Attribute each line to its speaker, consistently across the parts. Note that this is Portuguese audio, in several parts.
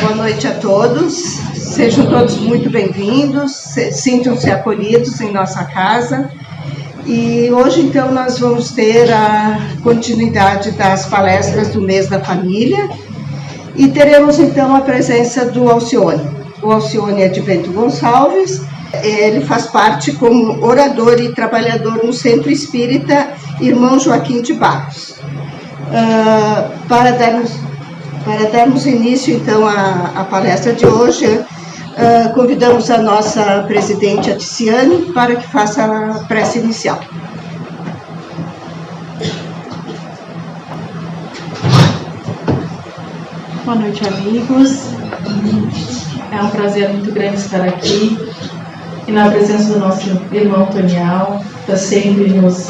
Speaker 1: Boa noite a todos, sejam todos muito bem-vindos, sintam-se acolhidos em nossa casa. E hoje, então, nós vamos ter a continuidade das palestras do mês da família e teremos, então, a presença do Alcione. O Alcione é de Bento Gonçalves, ele faz parte como orador e trabalhador no Centro Espírita Irmão Joaquim de Barros. Para darmos início, então, à palestra de hoje, convidamos a nossa presidente, a Ticiane, para que faça a prece inicial.
Speaker 2: Boa noite, amigos. É um prazer muito grande estar aqui e na presença do nosso irmão Tonial, que está sempre nos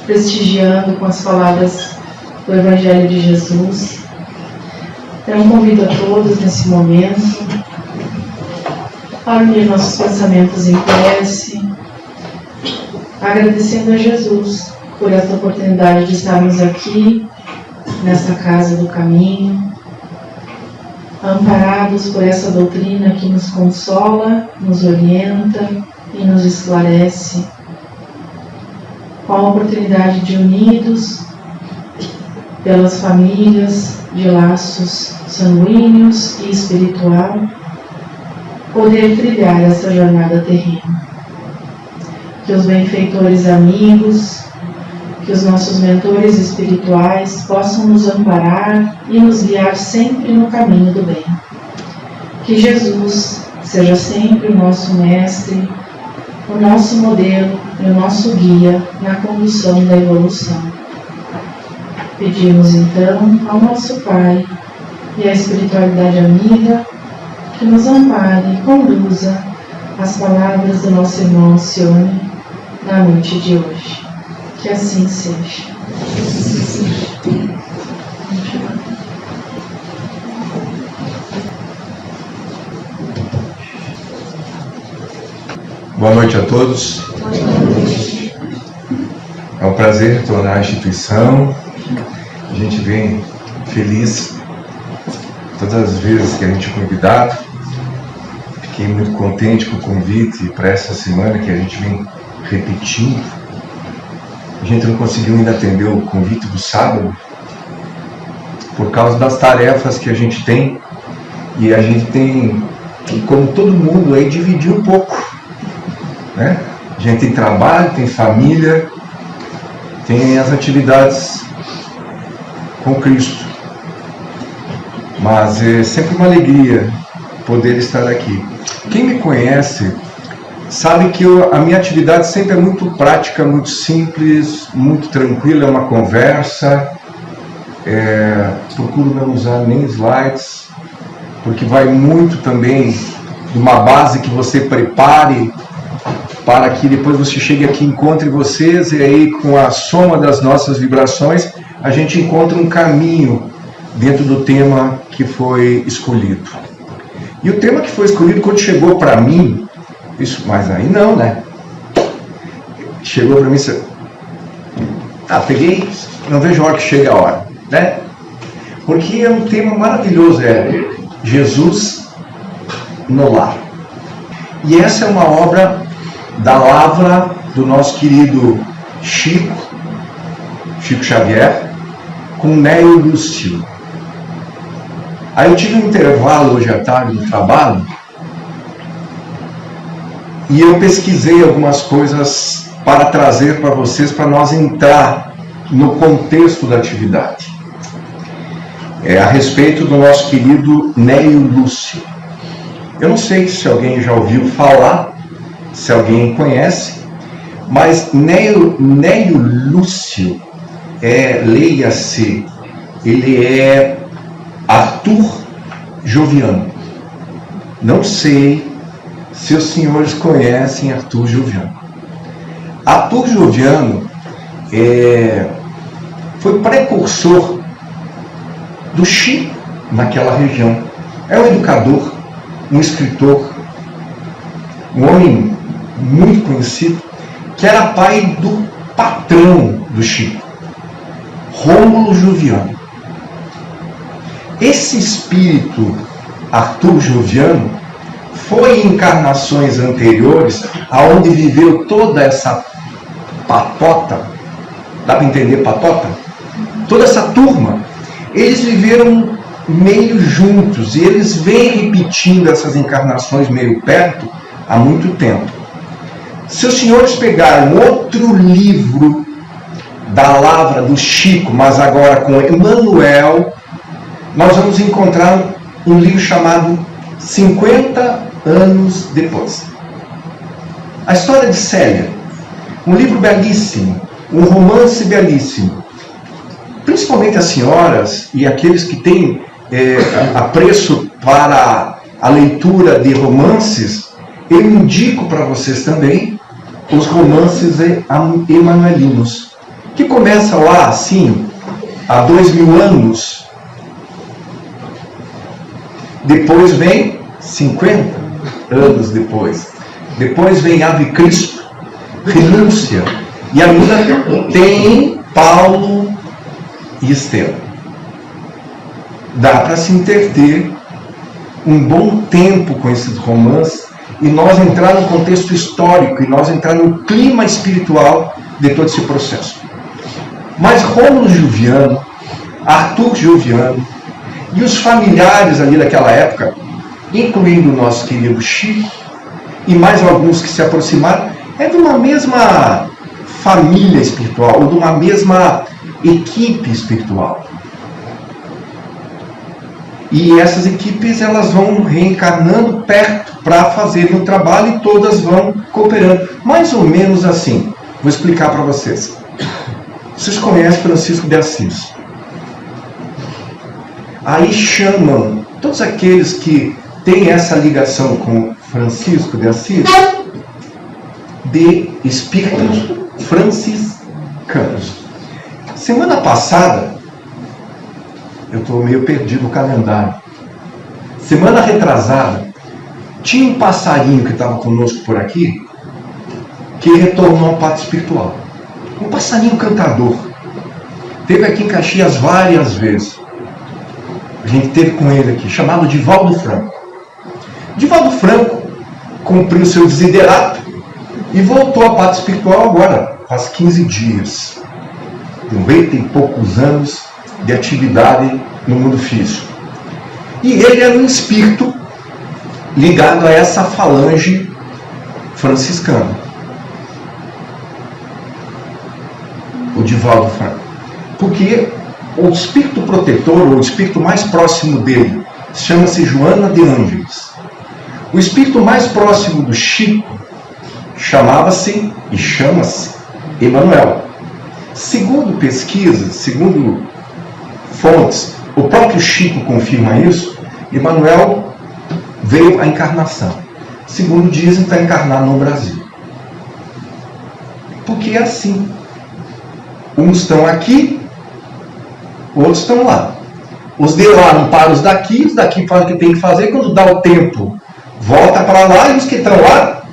Speaker 2: prestigiando com as palavras do Evangelho de Jesus. Então, convido a todos nesse momento a unir nossos pensamentos em prece, agradecendo a Jesus por esta oportunidade de estarmos aqui, nesta casa do caminho, amparados por essa doutrina que nos consola, nos orienta e nos esclarece, com a oportunidade de unidos pelas famílias, de laços sanguíneos e espiritual, poder trilhar essa jornada terrena. Que os benfeitores amigos, que os nossos mentores espirituais possam nos amparar e nos guiar sempre no caminho do bem. Que Jesus seja sempre o nosso mestre, o nosso modelo e o nosso guia na condução da evolução. Pedimos então ao nosso Pai e à espiritualidade amiga que nos ampare e conduza as palavras do nosso irmão Alcione na noite de hoje. Que assim seja.
Speaker 3: Boa noite a todos. É um prazer retornar à instituição. A gente vem feliz todas as vezes que a gente é convidado. Fiquei muito contente com o convite para essa semana que a gente vem repetindo. A gente não conseguiu ainda atender o convite do sábado por causa das tarefas que a gente tem, e a gente tem que, como todo mundo aí, dividir um pouco, né? A gente tem trabalho, tem família, tem as atividades com Cristo, mas é sempre uma alegria poder estar aqui. Quem me conhece sabe que a minha atividade sempre é muito prática, muito simples, muito tranquila, é uma conversa. Procuro não usar nem slides, porque vai muito também de uma base que você prepare para que depois você chegue aqui e encontre vocês, e aí com a soma das nossas vibrações a gente encontra um caminho dentro do tema que foi escolhido. E o tema que foi escolhido, quando chegou para mim, isso, mas aí não, né? Chegou para mim, peguei, não vejo a hora que chega a hora, né? Porque é um tema maravilhoso, é Jesus no lar. E essa é uma obra da lavra do nosso querido Chico Xavier, com Nélio Lúcio. Aí eu tive um intervalo hoje à tarde no trabalho, e eu pesquisei algumas coisas para trazer para vocês, para nós entrar no contexto da atividade. A respeito do nosso querido Nélio Lúcio. Eu não sei se alguém já ouviu falar, se alguém conhece, mas Nélio Lúcio, leia-se, ele é Arthur Joviano. Não sei se os senhores conhecem Arthur Joviano. Arthur Joviano foi precursor do Chico naquela região. É um educador, um escritor, um homem muito conhecido, que era pai do patrão do Chico, Rômulo Joviano. Esse espírito Arthur Joviano, foi em encarnações anteriores, aonde viveu toda essa patota, dá para entender patota? Toda essa turma, eles viveram meio juntos, e eles vêm repetindo essas encarnações meio perto há muito tempo. Se os senhores pegaram outro livro da Lavra do Chico, mas agora com Emmanuel, nós vamos encontrar um livro chamado 50 anos depois. A história de Célia, um livro belíssimo, um romance belíssimo. Principalmente as senhoras e aqueles que têm apreço para a leitura de romances, eu indico para vocês também os romances emanuelinos, que começam lá assim, há 2000 anos. Depois vem 50 anos depois. Depois vem Ave Cristo, Renúncia. E ainda tem Paulo e Estela. Dá para se entreter um bom tempo com esses romances e nós entrar no contexto histórico e nós entrar no clima espiritual de todo esse processo. Mas Rômulo Joviano, Arthur Joviano e os familiares ali daquela época, incluindo o nosso querido Chico e mais alguns que se aproximaram, é de uma mesma família espiritual, ou de uma mesma equipe espiritual. E essas equipes, elas vão reencarnando perto para fazerem o trabalho e todas vão cooperando. Mais ou menos assim. Vou explicar para vocês. Vocês conhecem Francisco de Assis. Aí chamam todos aqueles que têm essa ligação com Francisco de Assis de espíritos franciscanos. Semana passada, eu estou meio perdido no calendário. Semana retrasada, tinha um passarinho que estava conosco por aqui, que retornou ao pátio espiritual. Um passarinho cantador. Teve aqui em Caxias várias vezes. A gente teve com ele aqui, chamado Divaldo Franco. Divaldo Franco cumpriu seu desiderato e voltou ao pátio espiritual agora, faz 15 dias. 90 e poucos anos de atividade no mundo físico. E ele era um espírito ligado a essa falange franciscana. O Divaldo Franco. Porque o espírito protetor, ou o espírito mais próximo dele, chama-se Joana de Ângeles. O espírito mais próximo do Chico chamava-se e chama-se Emmanuel. Segundo pesquisas, segundo fontes, o próprio Chico confirma isso, Emmanuel veio à encarnação. Segundo dizem, está encarnado no Brasil. Porque é assim. Uns estão aqui, outros estão lá. Os de lá não param os daqui fazem o que tem que fazer, quando dá o tempo, volta para lá, e os que estão lá,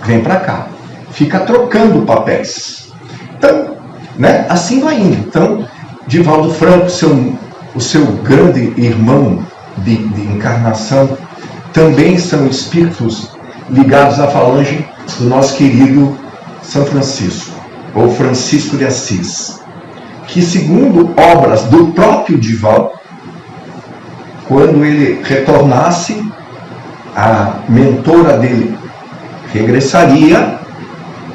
Speaker 3: vem para cá. Fica trocando papéis. Então, né, assim vai indo. Então, Divaldo Franco, o seu grande irmão de encarnação, também são espíritos ligados à falange do nosso querido São Francisco, ou Francisco de Assis, que, segundo obras do próprio Divaldo, quando ele retornasse, a mentora dele regressaria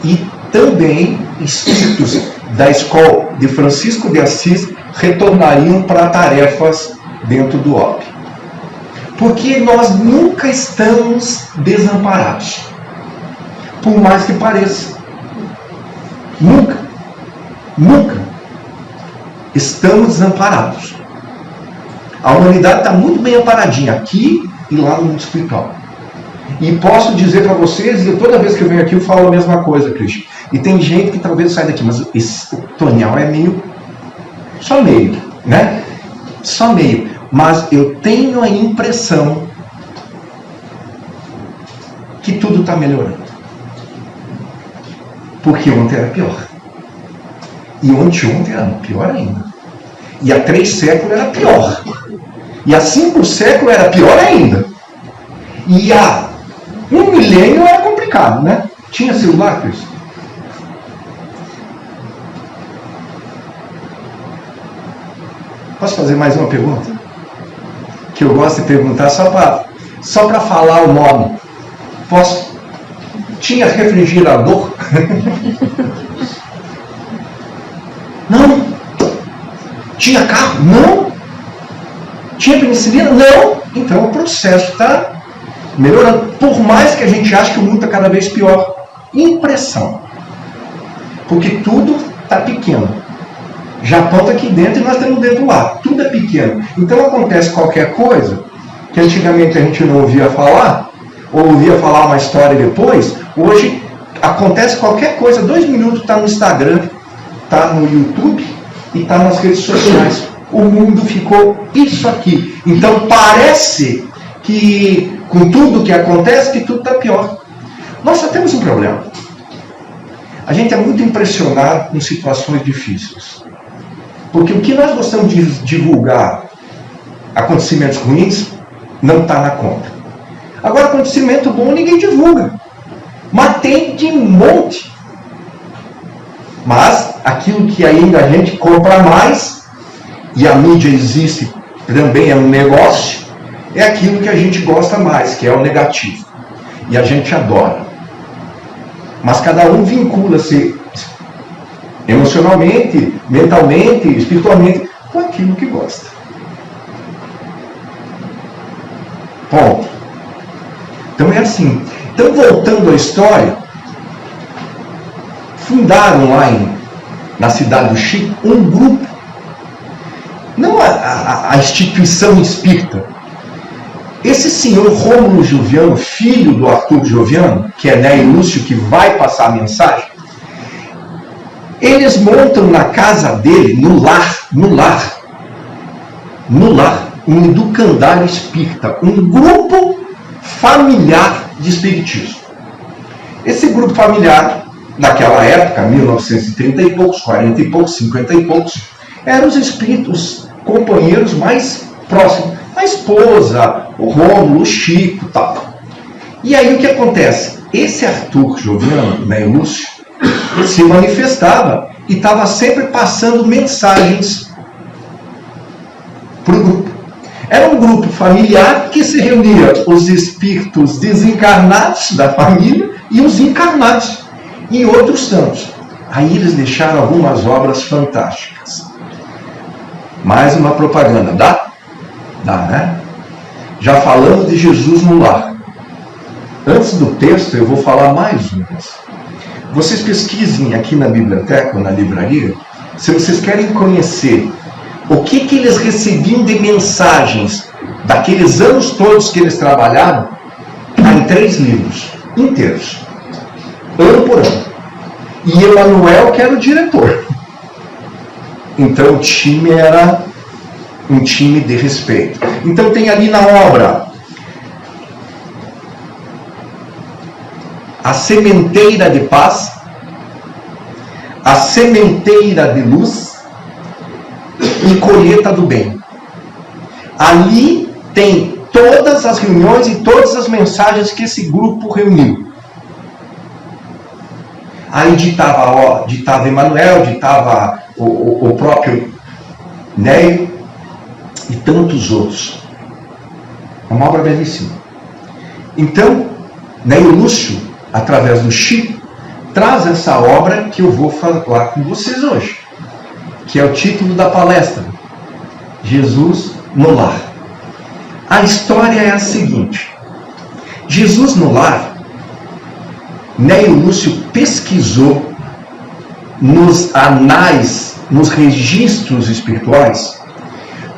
Speaker 3: e também espíritos da escola de Francisco de Assis retornariam para tarefas dentro do OP. Porque nós nunca estamos desamparados, por mais que pareça. Nunca estamos desamparados. A humanidade está muito bem amparadinha aqui e lá no mundo espiritual. E posso dizer para vocês, e toda vez que eu venho aqui eu falo a mesma coisa, Cristian. E tem gente que talvez saia daqui, mas o Tonial é meio... só meio, né? Só meio. Mas eu tenho a impressão que tudo está melhorando. Porque ontem era pior. E ontem era pior ainda. E há 3 séculos era pior.
Speaker 4: E há 5 séculos era pior ainda. E há 1 milênio era complicado, né? Tinha celular, Cris? Posso fazer mais uma pergunta? Que eu gosto de perguntar só para falar o nome. Posso? Tinha refrigerador? Não. Tinha carro? Não. Tinha penicilina? Não. Então o processo está melhorando. Por mais que a gente ache que o mundo está cada vez pior. Impressão. Porque tudo está pequeno. Japão está aqui dentro e nós estamos dentro lá. Tudo é pequeno. Então acontece qualquer coisa que antigamente a gente não ouvia falar, ou ouvia falar uma história depois. Hoje acontece qualquer coisa, 2 minutos está no Instagram, está no YouTube e está nas redes sociais. O mundo ficou isso aqui. Então parece que com tudo que acontece, que tudo está pior. Nós só temos um problema. A gente é muito impressionado com situações difíceis. Porque o que nós gostamos de divulgar, acontecimentos ruins, não está na conta. Agora, acontecimento bom ninguém divulga. Mas tem de monte. Mas aquilo que ainda a gente compra mais, e a mídia existe, também é um negócio, é aquilo que a gente gosta mais, que é o negativo. E a gente adora. Mas cada um vincula-se emocionalmente, mentalmente, espiritualmente, com aquilo que gosta. Ponto. Então é assim. Então, voltando à história, fundaram lá na cidade do Chico um grupo, não a instituição espírita. Esse senhor Rômulo Joviano, filho do Arthur Joviano, que é Neio Lúcio, que vai passar a mensagem, eles montam na casa dele, no lar, um educandário espírita, um grupo familiar de espiritismo. Esse grupo familiar, naquela época, 1930 e poucos, 40 e poucos, 50 e poucos, eram os espíritos companheiros mais próximos. A esposa, o Rômulo, o Chico, tal. E aí o que acontece? Esse Arthur Joviano, Neio Lúcio, se manifestava e estava sempre passando mensagens para o grupo. Era um grupo familiar que se reunia os espíritos desencarnados da família e os encarnados e outros tantos. Aí eles deixaram algumas obras fantásticas. Mais uma propaganda. Dá? Dá, né? Já falamos de Jesus no lar. Antes do texto, eu vou falar mais umas. Vocês pesquisem aqui na biblioteca ou na livraria, se vocês querem conhecer o que eles recebiam de mensagens daqueles anos todos que eles trabalharam, está em 3 livros inteiros, ano por ano. E Emanuel, que era o diretor. Então o time era um time de respeito. Então tem ali na obra A Sementeira de Paz, A Sementeira de Luz e Colheita do Bem. Ali tem todas as reuniões e todas as mensagens que esse grupo reuniu. Aí ditava Emanuel, ditava o próprio Neio e tantos outros. É uma obra belíssima. Então, Neio Lúcio, através do Chico, traz essa obra que eu vou falar com vocês hoje, que é o título da palestra, Jesus no Lar. A história é a seguinte: Jesus no Lar, Neio Lúcio pesquisou nos anais, nos registros espirituais,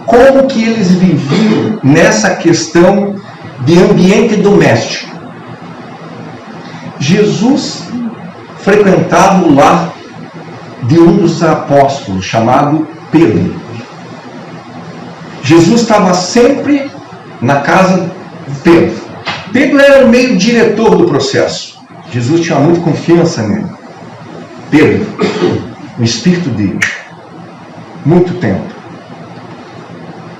Speaker 4: como que eles viviam nessa questão de ambiente doméstico. Jesus frequentava o lar de um dos apóstolos, chamado Pedro. Jesus estava sempre na casa de Pedro. Pedro era o meio diretor do processo. Jesus tinha muita confiança nele. Pedro, o espírito dele, muito tempo.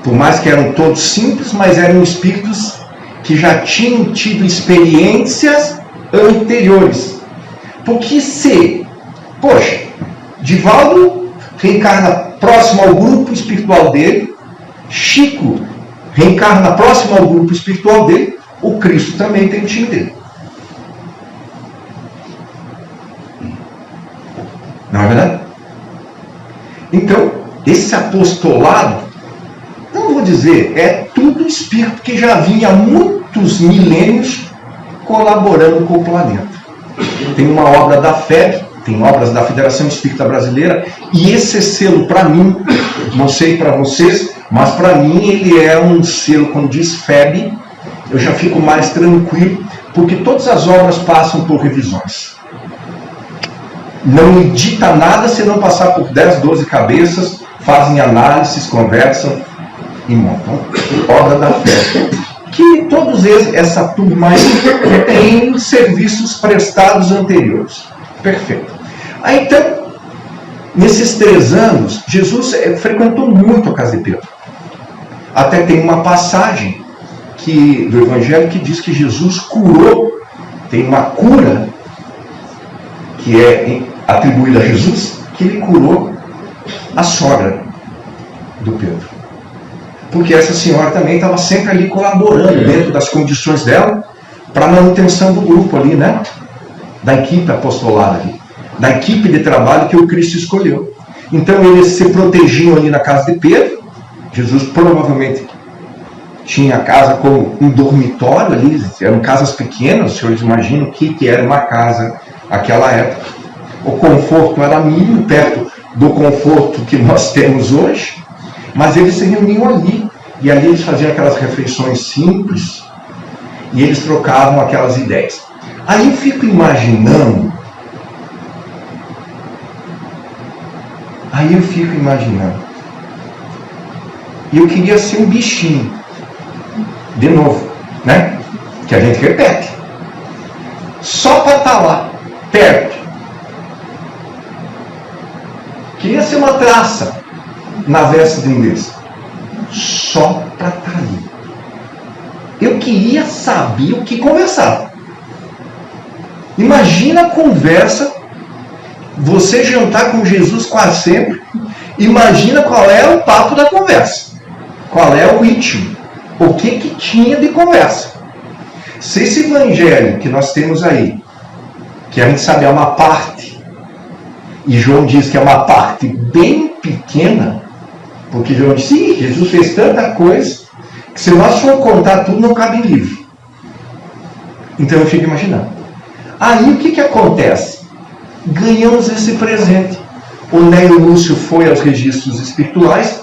Speaker 4: Por mais que eram todos simples, mas eram espíritos que já tinham tido experiências anteriores. Porque se, poxa, Divaldo reencarna próximo ao grupo espiritual dele, Chico reencarna próximo ao grupo espiritual dele, o Cristo também tem o time dele. Não é verdade? Então, esse apostolado, não vou dizer, é tudo espírito que já vinha há muitos milênios colaborando com o planeta. Tem uma obra da FEB, tem obras da Federação Espírita Brasileira, e esse selo, para mim, não sei para vocês, mas para mim ele é um selo, quando diz FEB, eu já fico mais tranquilo, porque todas as obras passam por revisões. Não edita nada se não passar por 10, 12 cabeças, fazem análises, conversam e montam. Obra da FEB. Que todos eles, essa turma aí, tem serviços prestados anteriores. Perfeito. Aí então, nesses 3 anos, Jesus frequentou muito a casa de Pedro. Até tem uma passagem do Evangelho que diz que Jesus curou, tem uma cura que é atribuída a Jesus, que ele curou a sogra do Pedro. Porque essa senhora também estava sempre ali colaborando dentro das condições dela para a manutenção do grupo ali, né? Da equipe apostolada ali, da equipe de trabalho que o Cristo escolheu. Então eles se protegiam ali na casa de Pedro. Jesus provavelmente tinha a casa como um dormitório ali, eram casas pequenas, os senhores imaginam o que era uma casa naquela época. O conforto era mínimo, perto do conforto que nós temos hoje. Mas eles se reuniam ali, e ali eles faziam aquelas refeições simples, e eles trocavam aquelas ideias. Aí eu fico imaginando, e eu queria ser um bichinho, de novo, né? Que a gente repete, só para estar lá, perto. Queria ser uma traça na veste de um desses, só para estar ali. Eu queria saber o que conversar. Imagina a conversa, você jantar com Jesus quase sempre, imagina qual é o papo da conversa, qual é o ritmo, o que tinha de conversa. Se esse evangelho que nós temos aí, que a gente sabe é uma parte, e João diz que é uma parte bem pequena, porque João diz, sim, Jesus fez tanta coisa, que se nós formos contar tudo, não cabe em livro. Então eu fico imaginando. Aí o que acontece? Ganhamos esse presente. O Nélio Lúcio foi aos registros espirituais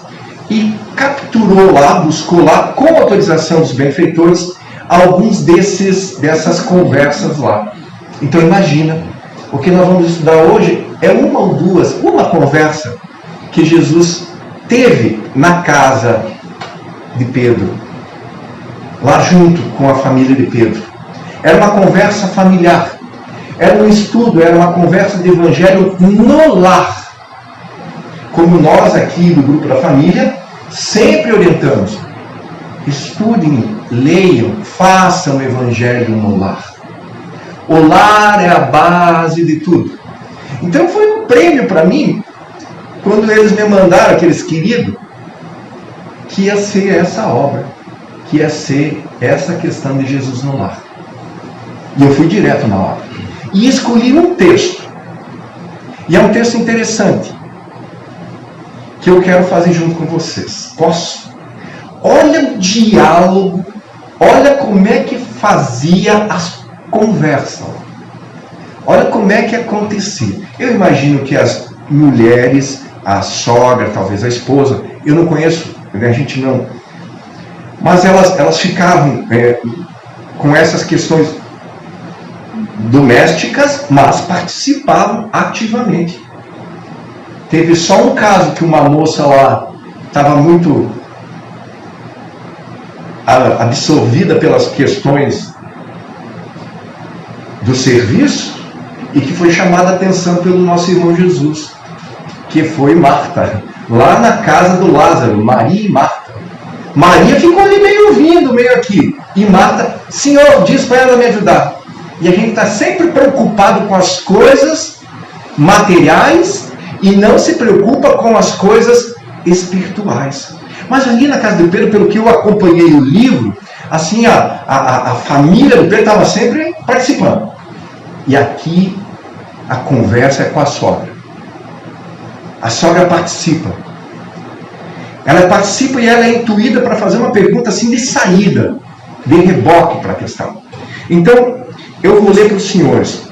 Speaker 4: e capturou lá, buscou lá, com autorização dos benfeitores, alguns dessas conversas lá. Então imagina, o que nós vamos estudar hoje é uma ou duas, uma conversa que Jesus teve na casa de Pedro, lá junto com a família de Pedro. Era uma conversa familiar, era um estudo, era uma conversa de evangelho no lar. Como nós aqui do grupo da família sempre orientamos, estudem, leiam, façam o evangelho no lar. O lar é a base de tudo. Então foi um prêmio para mim, quando eles me mandaram, aqueles queridos, que ia ser essa obra, que ia ser essa questão de Jesus no lar. E eu fui direto na obra. E escolhi um texto. E é um texto interessante, que eu quero fazer junto com vocês. Posso? Olha o diálogo, olha como é que fazia as conversas. Olha como é que acontecia. Eu imagino que as mulheres, a sogra, talvez a esposa, eu não conheço, a gente não. Mas elas ficavam com essas questões domésticas, mas participavam ativamente. Teve só um caso que uma moça lá estava muito absorvida pelas questões do serviço e que foi chamada a atenção pelo nosso irmão Jesus, que foi Marta, lá na casa do Lázaro, Maria e Marta. Maria ficou ali meio ouvindo, meio aqui. E Marta, Senhor, diz para ela me ajudar. E a gente está sempre preocupado com as coisas materiais e não se preocupa com as coisas espirituais. Mas ali na casa de Pedro, pelo que eu acompanhei o livro, assim, a família do Pedro estava sempre participando. E aqui a conversa é com a sogra. A sogra participa. Ela participa e ela é intuída para fazer uma pergunta assim de saída, de reboque para a questão. Então, eu vou ler para os senhores.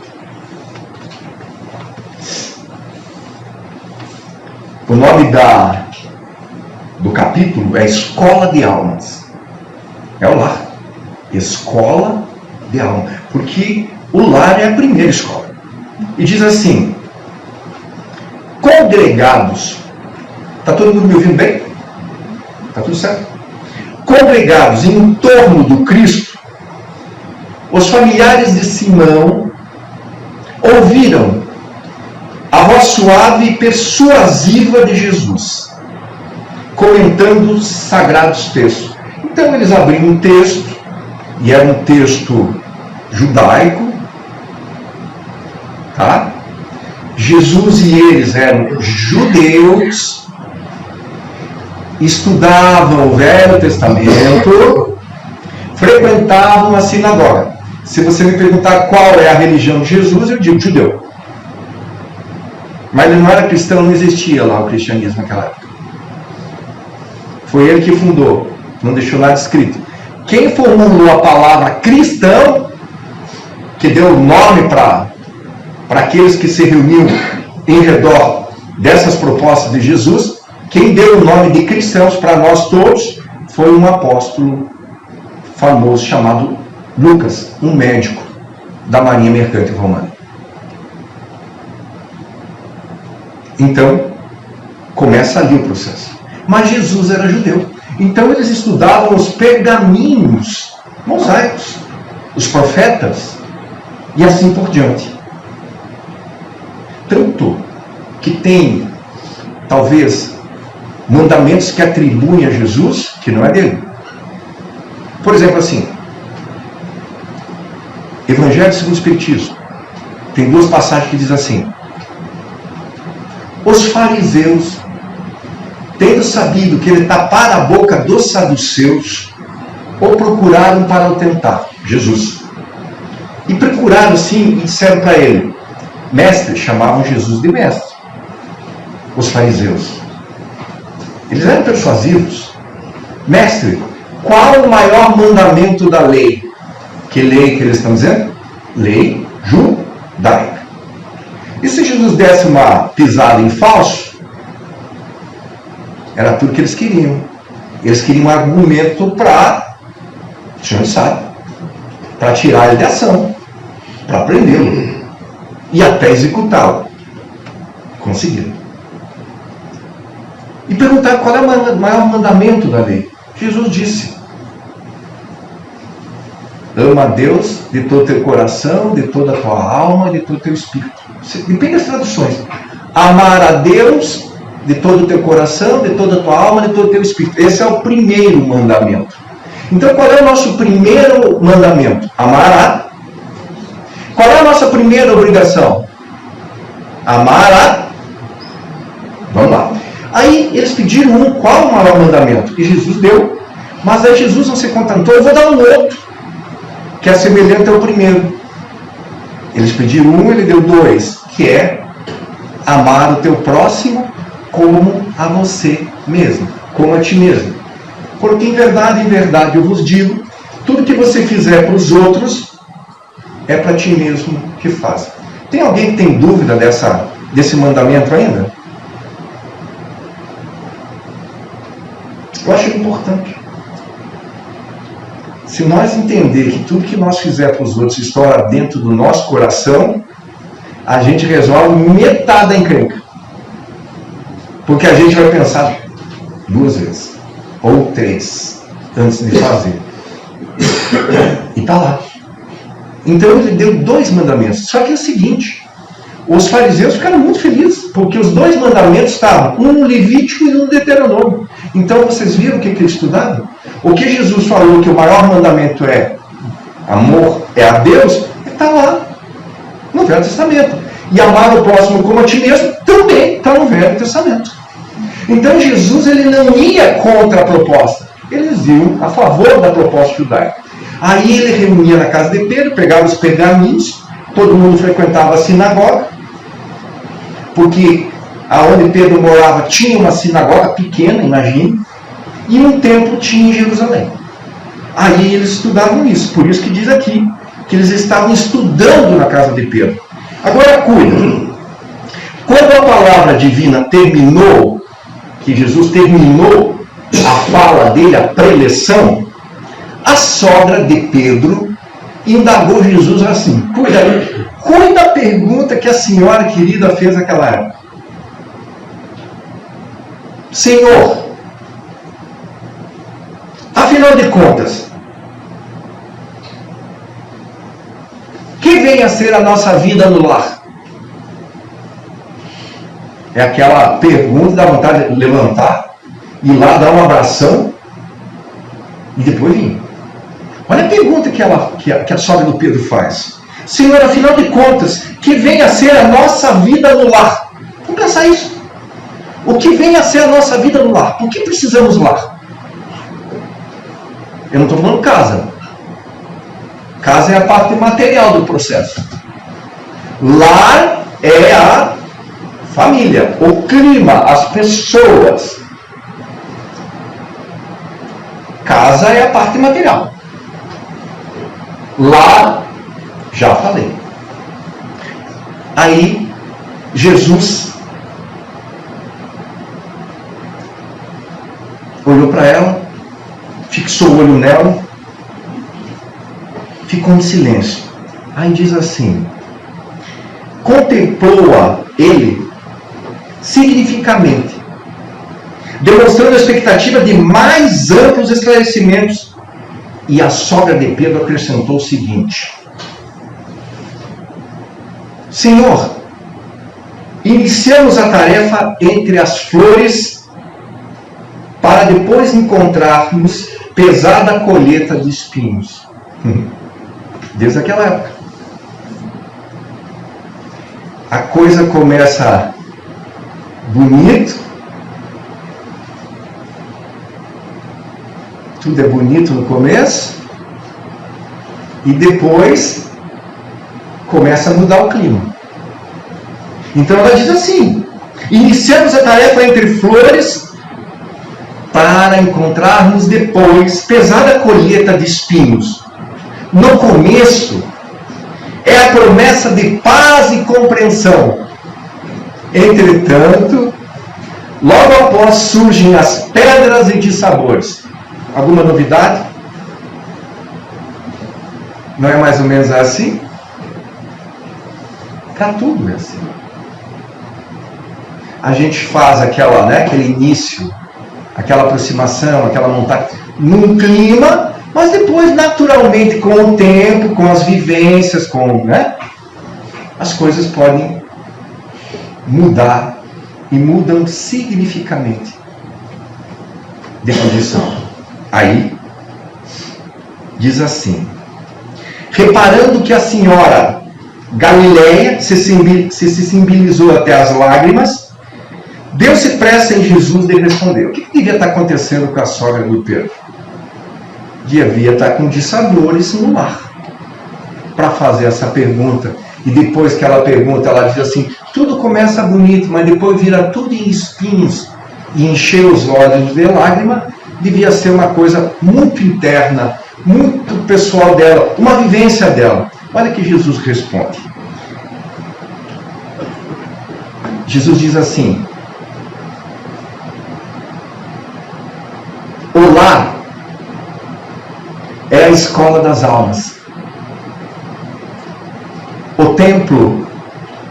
Speaker 4: O nome do capítulo é Escola de Almas. É o lar. Escola de Almas. Porque o lar é a primeira escola. E diz assim: congregados. Está todo mundo me ouvindo bem? Está tudo certo? Congregados em torno do Cristo, os familiares de Simão ouviram a voz suave e persuasiva de Jesus, comentando os sagrados textos. Então eles abriram um texto, e era um texto judaico, tá? Jesus e eles eram judeus, estudavam o Velho Testamento, frequentavam a sinagoga. Se você me perguntar qual é a religião de Jesus, eu digo judeu. Mas ele não era cristão, não existia lá o cristianismo naquela época. Foi ele que fundou, não deixou nada escrito. Quem formulou a palavra cristão, que deu o nome para aqueles que se reuniam em redor dessas propostas de Jesus, quem deu o nome de cristãos para nós todos foi um apóstolo famoso chamado Lucas, um médico da Marinha Mercante Romana. Então, começa ali o processo. Mas Jesus era judeu. Então eles estudavam os pergaminhos mosaicos, os profetas, e assim por diante. Tanto que tem, talvez, mandamentos que atribuem a Jesus, que não é dele. Por exemplo, assim, Evangelho segundo o Espiritismo, tem duas passagens que diz assim: os fariseus, tendo sabido que ele tapara a boca dos saduceus, o procuraram para o tentar, Jesus. E procuraram sim e disseram para ele: mestre, chamavam Jesus de mestre. Os fariseus, eles eram persuasivos. Mestre, qual o maior mandamento da lei? Que lei que eles estão dizendo? Lei judaica. E se Jesus desse uma pisada em falso, era tudo que eles queriam. Eles queriam um argumento para, o senhor sabe, para tirar ele de ação, para prendê-lo e até executá-lo. Conseguiram. E perguntaram qual é o maior mandamento da lei. Jesus disse: ama a Deus de todo o teu coração, de toda a tua alma, de todo o teu espírito. Depende das traduções. Amar a Deus de todo o teu coração, de toda a tua alma, de todo o teu espírito. Esse é o primeiro mandamento. Então, qual é o nosso primeiro mandamento? Amar a. Qual é a nossa primeira obrigação? Amar a. Vamos lá. Aí eles pediram qual o maior mandamento? E Jesus deu. Mas aí Jesus não se contentou, eu vou dar um outro, que é semelhante ao primeiro. Eles pediram um, ele deu dois, que é amar o teu próximo como a você mesmo, como a ti mesmo. Porque em verdade eu vos digo, tudo que você fizer para os outros é para ti mesmo que faz. Tem alguém que tem dúvida desse mandamento ainda? Eu acho importante. Se nós entender que tudo que nós fizer para os outros estoura dentro do nosso coração, a gente resolve metade da encrenca. Porque a gente vai pensar 2 vezes, ou 3, antes de fazer. E está lá. Então ele deu 2 mandamentos. Só que é o seguinte, os fariseus ficaram muito felizes, porque os 2 mandamentos estavam, um no Levítico e um no Deuteronômio. Então vocês viram o que eles estudaram? O que Jesus falou que o maior mandamento é amor é a Deus, está lá no Velho Testamento. E amar o próximo como a ti mesmo também está no Velho Testamento. Então Jesus ele não ia contra a proposta, eles iam a favor da proposta judaica. Aí ele reunia na casa de Pedro, pegava os pergaminhos, todo mundo frequentava a sinagoga, porque aonde Pedro morava tinha uma sinagoga pequena, imagine, e um templo tinha em Jerusalém. Aí eles estudavam isso, por isso que diz aqui que eles estavam estudando na casa de Pedro. Agora cuida, quando a palavra divina terminou, que Jesus terminou a fala dele, a preleção, a sogra de Pedro indagou Jesus assim, cuida a pergunta que a senhora querida fez naquela época. Senhor, afinal de contas, que vem a ser a nossa vida no lar? É aquela pergunta, dá vontade de levantar, ir lá dar um abração e depois vir. Olha a pergunta que a sogra do Pedro faz. Senhor, afinal de contas, que vem a ser a nossa vida no lar? Vamos pensar isso. O que vem a ser a nossa vida no lar? Por que precisamos lar? Eu não estou falando casa. Casa é a parte material do processo. Lar é a família, o clima, as pessoas. Casa é a parte material. Lar, já falei. Aí, Jesus olhou para ela, fixou o olho nela, ficou em silêncio. Aí diz assim, contemplou-a ele significativamente, demonstrando a expectativa de mais amplos esclarecimentos. E a sogra de Pedro acrescentou o seguinte, Senhor, iniciamos a tarefa entre as flores para depois encontrarmos pesada colheita de espinhos. Desde aquela época. A coisa começa bonito. Tudo é bonito no começo. E depois começa a mudar o clima. Então ela diz assim, iniciamos a tarefa entre flores para encontrarmos depois pesada colheita de espinhos. No começo, é a promessa de paz e compreensão. Entretanto, logo após surgem as pedras e dissabores. Alguma novidade? Não é mais ou menos assim? Para tudo é assim. A gente faz aquele início, aquela aproximação, aquela montagem, num clima, mas depois, naturalmente, com o tempo, com as vivências, as coisas podem mudar e mudam significativamente de condição. Aí, diz assim, reparando que a senhora Galileia se sensibilizou até as lágrimas, deu-se pressa em Jesus de responder. O que devia estar acontecendo com a sogra do Pedro? Devia estar com dissabores no lar para fazer essa pergunta. E depois que ela pergunta, ela diz assim, tudo começa bonito, mas depois vira tudo em espinhos e encher os olhos de lágrima. Devia ser uma coisa muito interna, muito pessoal dela, uma vivência dela. Olha que Jesus responde. Jesus diz assim, o lar é a escola das almas. O templo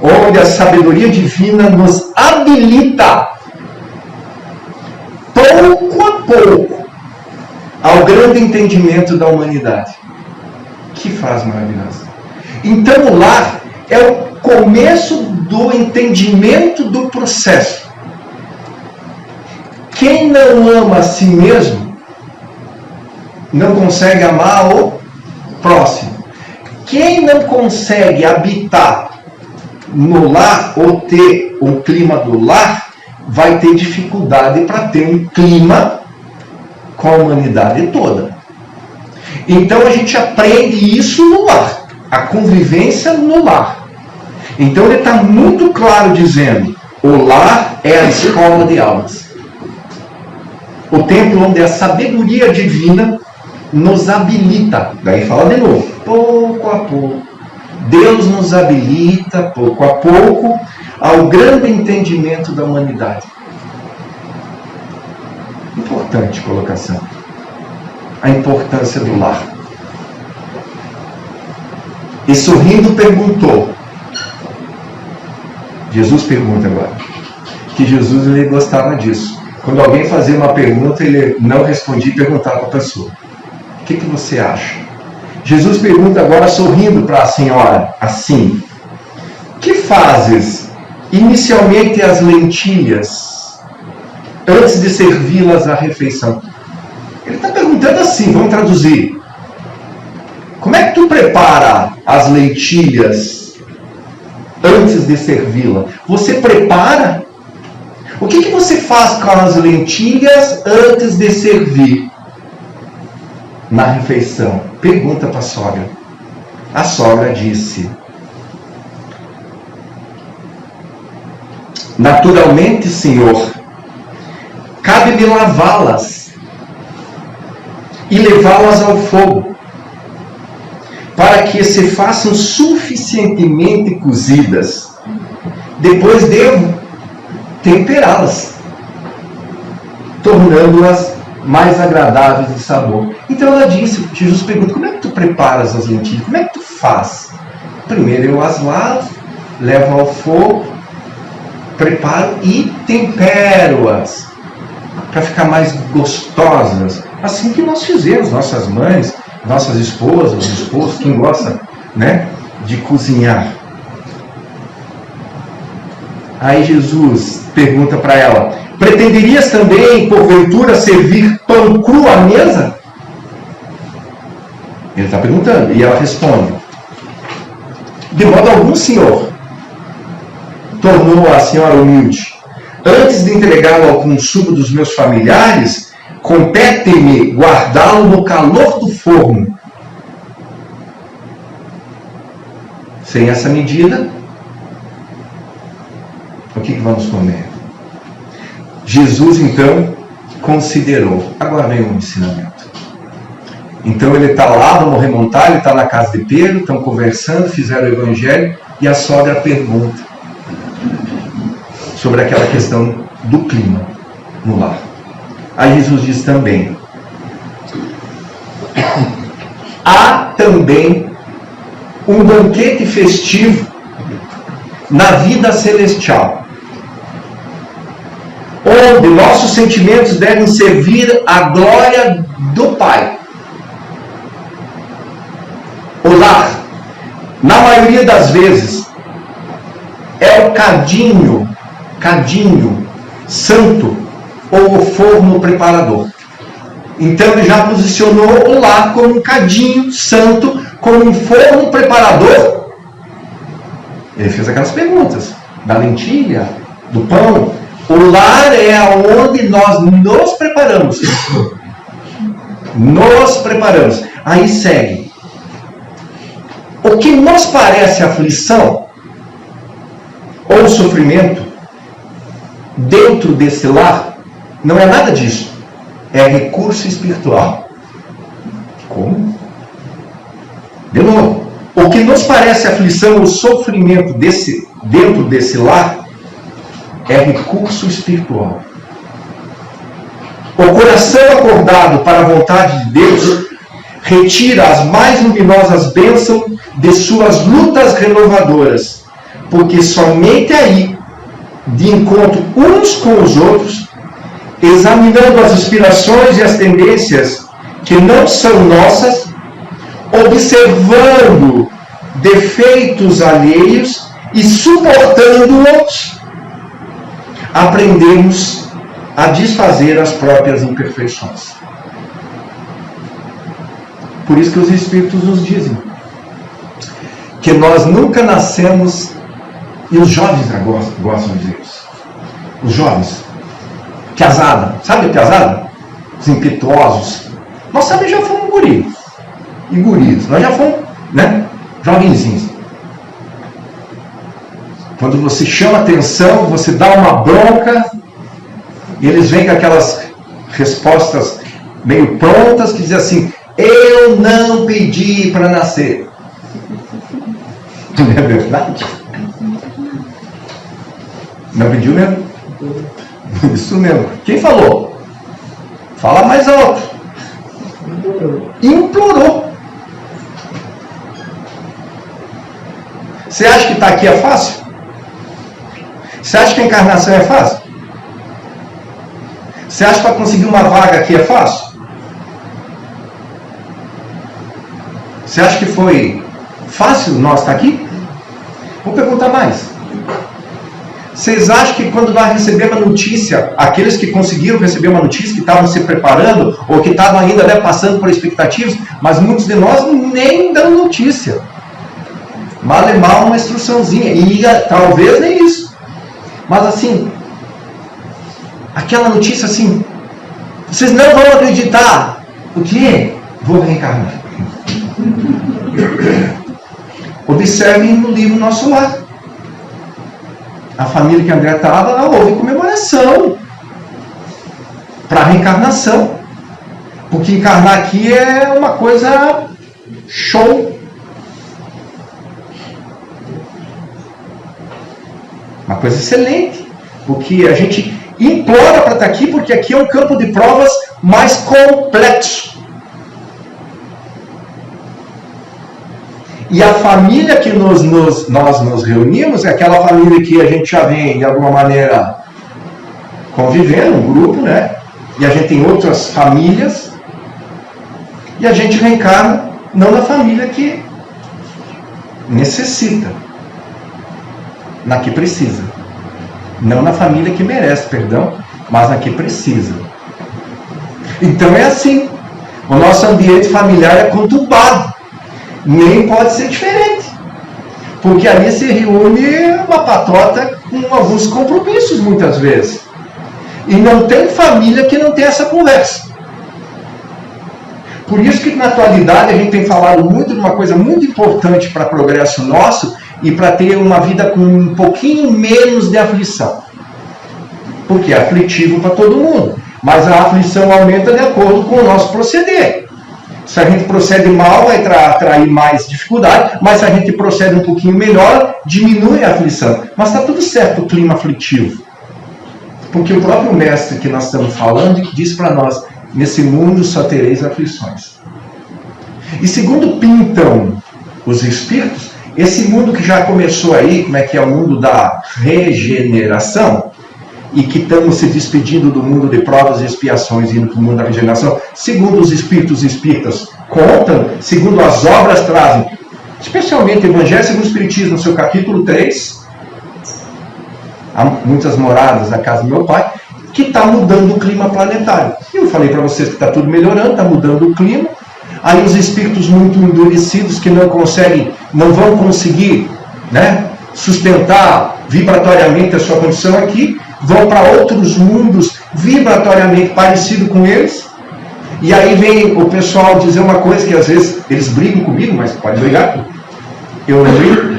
Speaker 4: onde a sabedoria divina nos habilita pouco a pouco ao grande entendimento da humanidade. Que frase maravilhosa. Então o lar é o começo do entendimento do processo. Quem não ama a si mesmo, não consegue amar o próximo. Quem não consegue habitar no lar ou ter um clima do lar, vai ter dificuldade para ter um clima com a humanidade toda. Então a gente aprende isso no lar, a convivência no lar. Então ele está muito claro dizendo, o lar é a escola de almas. O templo onde a sabedoria divina nos habilita. Daí fala de novo, pouco a pouco. Deus nos habilita, pouco a pouco, ao grande entendimento da humanidade. Importante colocação. A importância do lar. E sorrindo perguntou. Jesus pergunta agora. Que Jesus ele gostava disso. Quando alguém fazia uma pergunta, ele não respondia e perguntava para a pessoa. O que você acha? Jesus pergunta agora sorrindo para a senhora, assim. Que fazes inicialmente as lentilhas antes de servi-las à refeição? Ele está perguntando assim, vamos traduzir. Como é que tu prepara as lentilhas antes de servi-la? Você prepara? O que você faz com as lentilhas antes de servir na refeição? Pergunta para a sogra. A sogra disse: naturalmente, Senhor, cabe-me lavá-las e levá-las ao fogo, para que se façam suficientemente cozidas. Depois devo temperá-las, tornando-as mais agradáveis de sabor. Então ela disse, Jesus pergunta, como é que tu preparas as lentilhas? Como é que tu faz? Primeiro eu as lavo, levo ao fogo, preparo e tempero-as, para ficar mais gostosas. Assim que nós fizemos, nossas mães, nossas esposas, os esposos, quem gosta, né, de cozinhar. Aí Jesus pergunta para ela, pretenderias também, porventura, servir pão cru à mesa? Ele está perguntando, e ela responde, de modo algum, Senhor. Tornou a senhora humilde. Antes de entregá-lo ao consumo dos meus familiares, compete-me guardá-lo no calor do forno. Sem essa medida, o que vamos comer? Jesus, então, considerou. Agora vem um ensinamento. Então ele está lá, vamos remontar, ele está na casa de Pedro, estão conversando, fizeram o evangelho, e a sogra pergunta sobre aquela questão do clima no lar. Aí Jesus diz também, há também um banquete festivo na vida celestial, onde nossos sentimentos devem servir à glória do Pai. O lar, na maioria das vezes, é o cadinho santo ou o forno preparador. Então ele já posicionou o lar como um cadinho santo, como um forno preparador. Ele fez aquelas perguntas da lentilha, do pão. O lar é onde nós nos preparamos. Nos preparamos. Aí segue. O que nos parece aflição ou sofrimento dentro desse lar não é nada disso. É recurso espiritual. Como? De novo. O que nos parece aflição ou sofrimento dentro desse lar é recurso espiritual. O coração acordado para a vontade de Deus retira as mais luminosas bênçãos de suas lutas renovadoras, porque somente aí, de encontro uns com os outros, examinando as inspirações e as tendências que não são nossas, observando defeitos alheios e suportando-os, aprendemos a desfazer as próprias imperfeições. Por isso que os Espíritos nos dizem que nós nunca nascemos, e os jovens gostam de dizer isso. Os jovens, piazada, sabe piazada? Os impetuosos. Nós também já fomos guris e gurias, nós já fomos, né? Jovenzinhos. Quando você chama atenção, você dá uma bronca, e eles vêm com aquelas respostas meio prontas que dizem assim: eu não pedi para nascer. Não é verdade? Não pediu mesmo? Isso mesmo. Quem falou? Fala mais alto. Implorou. Você acha que estar aqui é fácil? Você acha que a encarnação é fácil? Você acha que para conseguir uma vaga aqui é fácil? Você acha que foi fácil nós estar aqui? Vou perguntar mais. Vocês acham que quando nós recebemos a notícia, aqueles que conseguiram receber uma notícia, que estavam se preparando, ou que estavam ainda, né, passando por expectativas, mas muitos de nós nem dão notícia. Mal e mal uma instruçãozinha, e talvez nem isso. Mas assim, aquela notícia assim, vocês não vão acreditar. O quê? Vou reencarnar. Observem no livro Nosso Lar. A família que André estava, houve comemoração para a reencarnação. Porque encarnar aqui é uma coisa show. Uma coisa excelente. Porque a gente implora para estar aqui, porque aqui é um campo de provas mais complexo. E a família que nós nos reunimos é aquela família que a gente já vem, de alguma maneira, convivendo, um grupo, né? E a gente tem outras famílias. E a gente reencarna não na família que necessita, na que precisa. Não na família que merece, perdão, mas na que precisa. Então é assim. O nosso ambiente familiar é conturbado. Nem pode ser diferente. Porque ali se reúne uma patota com alguns compromissos, muitas vezes. E não tem família que não tenha essa conversa. Por isso que na atualidade a gente tem falado muito de uma coisa muito importante para o progresso nosso e para ter uma vida com um pouquinho menos de aflição. Porque é aflitivo para todo mundo. Mas a aflição aumenta de acordo com o nosso proceder. Se a gente procede mal, vai atrair mais dificuldade, mas se a gente procede um pouquinho melhor, diminui a aflição. Mas está tudo certo o clima aflitivo. Porque o próprio mestre que nós estamos falando diz para nós: nesse mundo só tereis aflições. E segundo pintam os espíritos, esse mundo que já começou aí, como é que é o mundo da regeneração, e que estamos se despedindo do mundo de provas e expiações e indo para o mundo da regeneração, segundo os espíritos espíritas contam, segundo as obras trazem, especialmente o Evangelho segundo o Espiritismo, no seu capítulo 3, há muitas moradas na casa do meu pai, que está mudando o clima planetário. Eu falei para vocês que está tudo melhorando, está mudando o clima. Aí os espíritos muito endurecidos que não vão conseguir, né, sustentar vibratoriamente a sua condição aqui, vão para outros mundos vibratoriamente parecidos com eles. E aí vem o pessoal dizer uma coisa que às vezes eles brigam comigo, mas pode brigar, eu não brigo,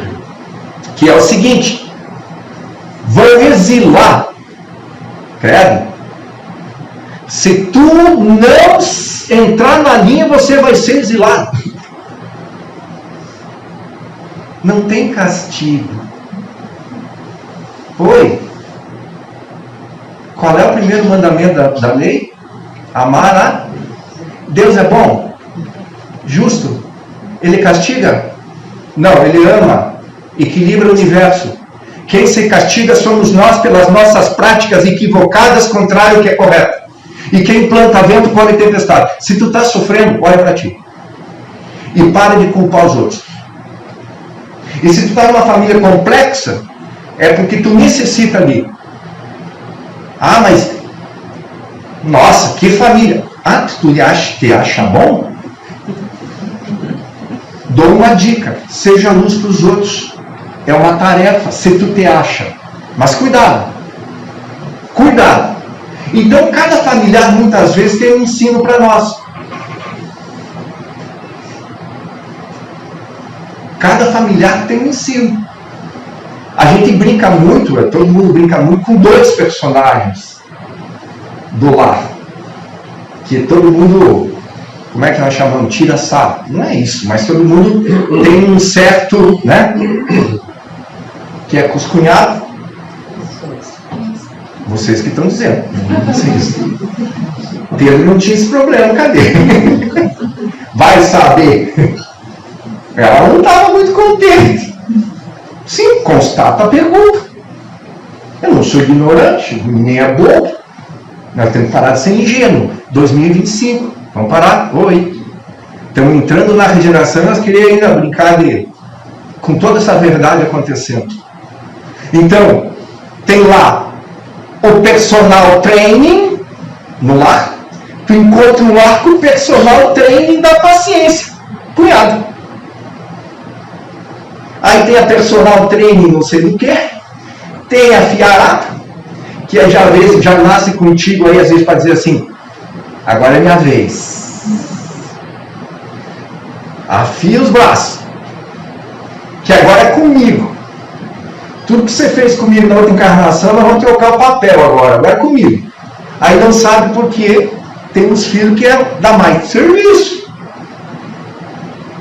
Speaker 4: que é o seguinte: vão exilar. Credo. Se tu não entrar na linha, você vai ser exilado. Não tem castigo. Oi. Qual é o primeiro mandamento da lei? Amar a Deus. É bom? Justo? Ele castiga? Não, ele ama. Equilibra o universo. Quem se castiga somos nós pelas nossas práticas equivocadas, contrário ao que é correto. E quem planta vento colhe tempestade. Se tu está sofrendo, olha para ti. E para de culpar os outros. E se tu está numa família complexa, é porque tu necessita ali. Ah, mas Nossa, que família! Ah, tu te acha bom? Dou uma dica, seja luz para os outros. É uma tarefa, se tu te acha. Mas cuidado. Cuidado. Então, cada familiar, muitas vezes, tem um ensino para nós. Cada familiar tem um ensino. A gente brinca muito, todo mundo brinca muito com dois personagens do lar. Que todo mundo, como é que nós chamamos? Tira sarro. Não é isso, mas todo mundo tem um certo, né? Que é com os cunhados. Vocês que estão dizendo. Vocês. Pedro não tinha esse problema, cadê? Vai saber. Ela não estava muito contente. Sim, constata a pergunta. Eu não sou ignorante, nem é bobo. Nós temos que parar de ser ingênuo. 2025. Vamos parar? Oi. Estamos entrando na regeneração e nós queríamos ainda brincar com toda essa verdade acontecendo. Então, tem lá o personal training no lar. Tu encontra um lar com o personal training da paciência. Cunhado. Aí tem a personal training não sei do que. Tem a fiarada, que já nasce contigo aí, às vezes, para dizer assim, agora é minha vez. Afia os braços. Que agora é comigo. Tudo que você fez comigo na outra encarnação, nós vamos trocar o papel agora é comigo. Aí não sabe por quê. Tem uns filhos que dá mais serviço.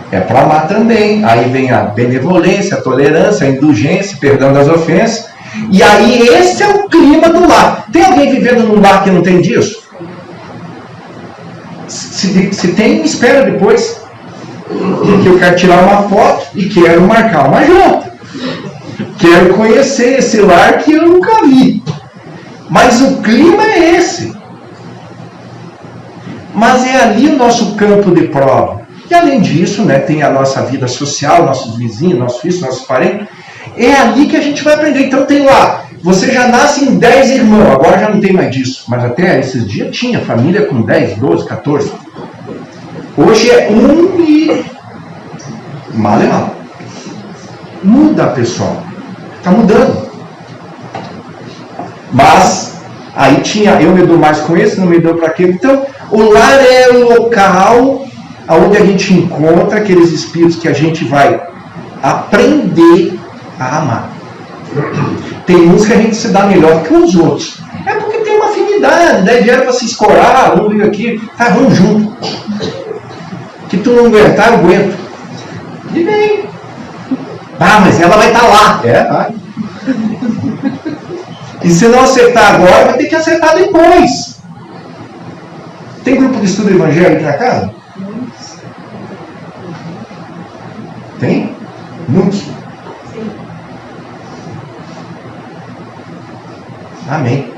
Speaker 4: É para amar também. Aí vem a benevolência, a tolerância, a indulgência, perdão das ofensas. E aí esse é o clima do lar. Tem alguém vivendo num lar que não tem disso? Se tem, espera depois. Porque eu quero tirar uma foto e quero marcar uma janta. Quero conhecer esse lar que eu nunca vi. Mas o clima é esse. Mas é ali o nosso campo de prova. E além disso, né, tem a nossa vida social, nossos vizinhos, nossos filhos, nossos parentes. É ali que a gente vai aprender. Então tem lá, você já nasce em 10 irmãos, agora já não tem mais disso. Mas até esses dias tinha família com 10, 12, 14. Hoje é 1 e... mal é mal. Muda, pessoal. Está mudando. Mas aí tinha, eu me dou mais com esse, não me dou para aquele. Então, o lar é o local onde a gente encontra aqueles espíritos que a gente vai aprender a amar. Tem uns que a gente se dá melhor que os outros. É porque tem uma afinidade, daí vieram para se escorar, um veio aqui, tá, vamos junto. Que tu não aguentar, eu aguento. E bem. Ah, mas ela vai estar lá. É, vai. E se não acertar agora, vai ter que acertar depois. Tem grupo de estudo evangélico aqui na casa? Tem? Muitos? Sim. Amém.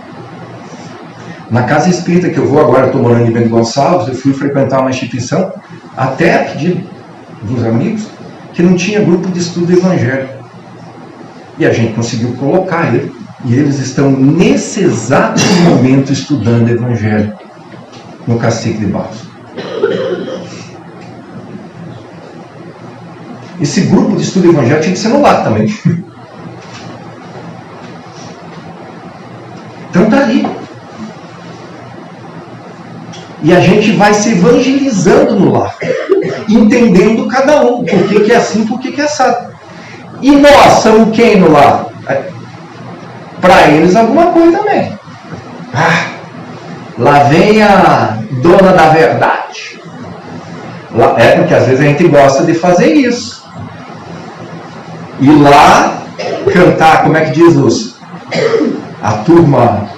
Speaker 4: Na casa espírita que eu vou agora, estou morando em Bento Gonçalves, eu fui frequentar uma instituição, até a pedido dos amigos, que não tinha grupo de estudo evangélico. E a gente conseguiu colocar ele. E eles estão nesse exato momento estudando evangelho no Cacique de Barros. Esse grupo de estudo evangélico tinha que ser no lar também. Então está ali. E a gente vai se evangelizando no lar, entendendo cada um, por que é assim, por que é assado. E nós somos quem no lar? Para eles alguma coisa também. Lá vem a dona da verdade. É porque às vezes a gente gosta de fazer isso. Ir lá cantar, como é que diz a turma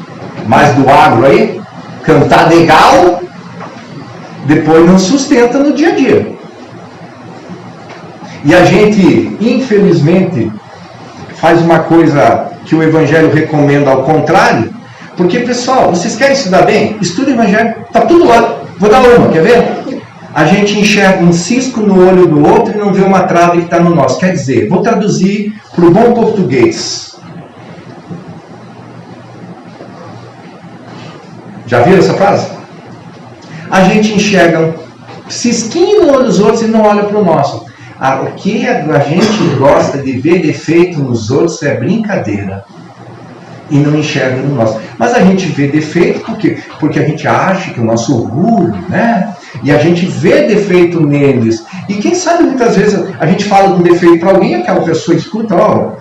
Speaker 4: mais do agro aí? Cantar legal, depois não sustenta no dia a dia. E a gente, infelizmente, faz uma coisa que o Evangelho recomenda ao contrário, porque, pessoal, vocês querem estudar bem? Estuda o Evangelho, está tudo lá. Vou dar uma, quer ver? A gente enxerga um cisco no olho do outro e não vê uma trave que está no nosso. Quer dizer, vou traduzir para o bom português. Já viram essa frase? A gente enxerga um cisquinho no olho dos outros e não olha para o nosso. O que a gente gosta de ver defeito nos outros é brincadeira. E não enxerga no nosso. Mas a gente vê defeito por quê? Porque a gente acha que o nosso orgulho, né? E a gente vê defeito neles. E quem sabe muitas vezes a gente fala de um defeito para alguém, aquela pessoa escuta, ó,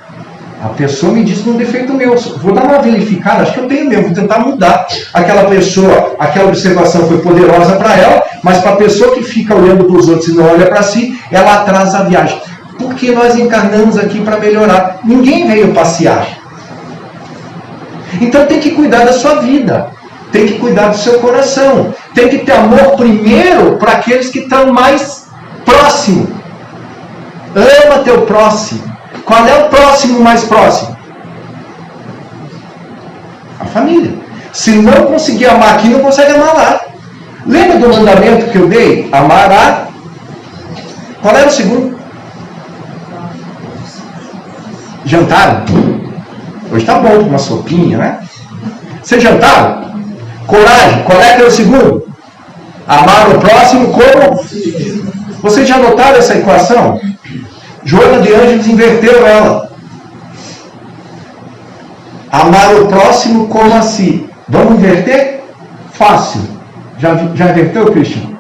Speaker 4: a pessoa me disse um defeito meu, vou dar uma verificada, acho que eu tenho mesmo, vou tentar mudar. Aquela pessoa, aquela observação foi poderosa para ela, mas para a pessoa que fica olhando para os outros e não olha para si, ela atrasa a viagem. Porque nós encarnamos aqui para melhorar. Ninguém veio passear. Então tem que cuidar da sua vida, tem que cuidar do seu coração, tem que ter amor primeiro para aqueles que estão mais próximos. Ama teu próximo. Qual é o próximo mais próximo? A família. Se não conseguir amar aqui, não consegue amar lá. Lembra do mandamento que eu dei? Amará. Qual era o segundo? Jantaram? Hoje está bom com uma sopinha, né? Vocês jantaram? Coragem. Qual é que é o segundo? Amar o próximo como? Vocês já notaram essa equação? Joana de Ângeles inverteu ela. Amar o próximo como a si. Vamos inverter? Fácil. Já inverteu, Christian?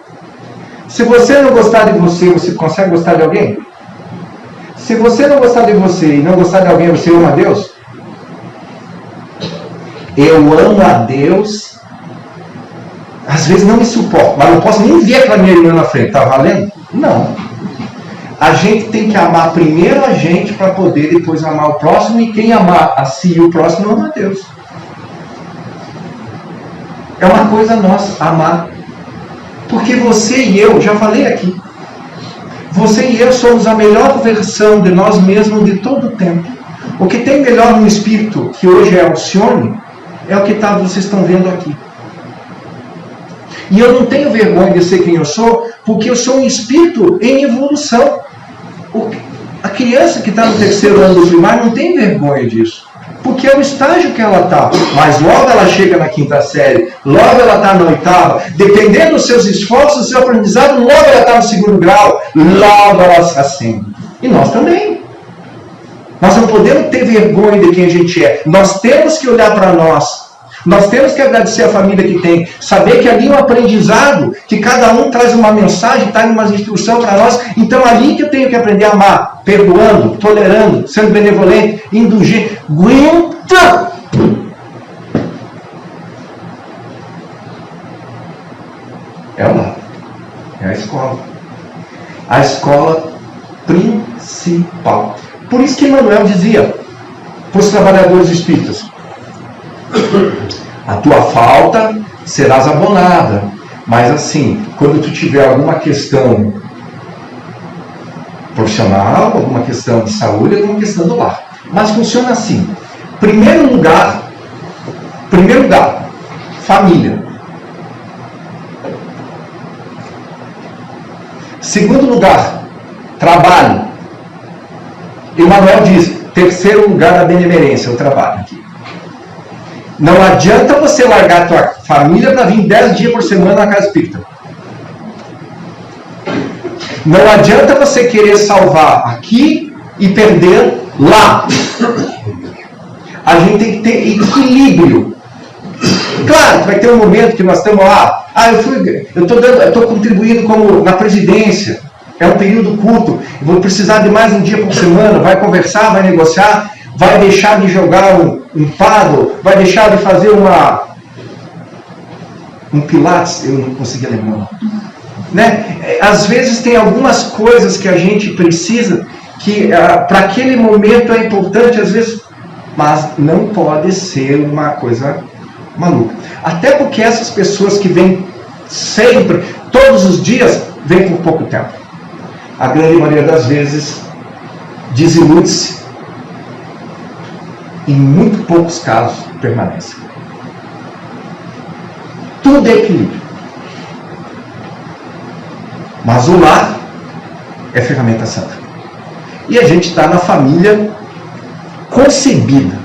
Speaker 4: Se você não gostar de você, você consegue gostar de alguém? Se você não gostar de você e não gostar de alguém, você ama a Deus? Eu amo a Deus. Às vezes não me suporto, mas não posso nem ver aquela minha irmã na frente. Tá valendo? Não. A gente tem que amar primeiro a gente para poder depois amar o próximo. E quem amar a si e o próximo ama a Deus. É uma coisa nossa, amar. Porque você e eu, já falei aqui, você e eu somos a melhor versão de nós mesmos de todo o tempo. O que tem melhor no espírito, que hoje é Alcione, é o que vocês estão vendo aqui. E eu não tenho vergonha de ser quem eu sou, porque eu sou um espírito em evolução. A criança que está no 3º ano do primário não tem vergonha disso. Porque é o estágio que ela está. Mas logo ela chega na 5ª série, logo ela está na 8ª, dependendo dos seus esforços, do seu aprendizado, logo ela está no 2º grau, logo ela se acende. E nós também. Nós não podemos ter vergonha de quem a gente é. Nós temos que olhar para nós. Nós temos que agradecer a família que tem. Saber que ali é um aprendizado, que cada um traz uma mensagem, traz uma instrução para nós. Então ali que eu tenho que aprender a amar. Perdoando, tolerando, sendo benevolente, indulgente. Aguenta! É o lar. É a escola. A escola principal. Por isso que Emmanuel dizia para os trabalhadores espíritas: a tua falta serás abonada. Mas assim, quando tu tiver alguma questão profissional, alguma questão de saúde, alguma questão do lar. Mas funciona assim. Primeiro lugar, família. Segundo lugar, trabalho. Emmanuel diz, 3º lugar, a benemerência, o trabalho aqui. Não adianta você largar a tua família para vir 10 dias por semana na casa espírita. Não adianta você querer salvar aqui e perder lá. A gente tem que ter equilíbrio. Claro que vai ter um momento que nós estamos lá. Eu estou contribuindo como na presidência. É um período curto. Vou precisar de mais um dia por semana. Vai conversar, vai negociar. Vai deixar de jogar um paddle. Vai deixar de fazer um pilates. Eu não consegui lembrar. Né? Às vezes tem algumas coisas que a gente precisa que para aquele momento é importante, às vezes, mas não pode ser uma coisa maluca. Até porque essas pessoas que vêm sempre, todos os dias, vêm por pouco tempo. A grande maioria das vezes desilude-se. Em muito poucos casos permanece. Tudo é equilíbrio. Mas o lar é ferramenta santa. E a gente está na família concebida.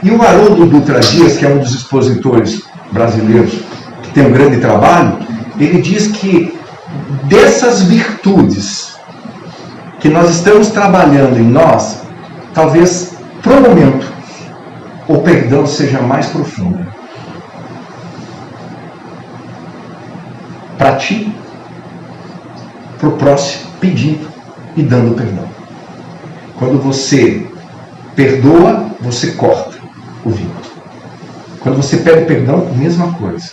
Speaker 4: E o Haroldo Dutra Dias, que é um dos expositores brasileiros tem um grande trabalho, ele diz que dessas virtudes que nós estamos trabalhando em nós, talvez, por um momento, o perdão seja mais profundo. Para ti, para o próximo, pedindo e dando perdão. Quando você perdoa, você corta o vínculo. Quando você pede perdão, mesma coisa.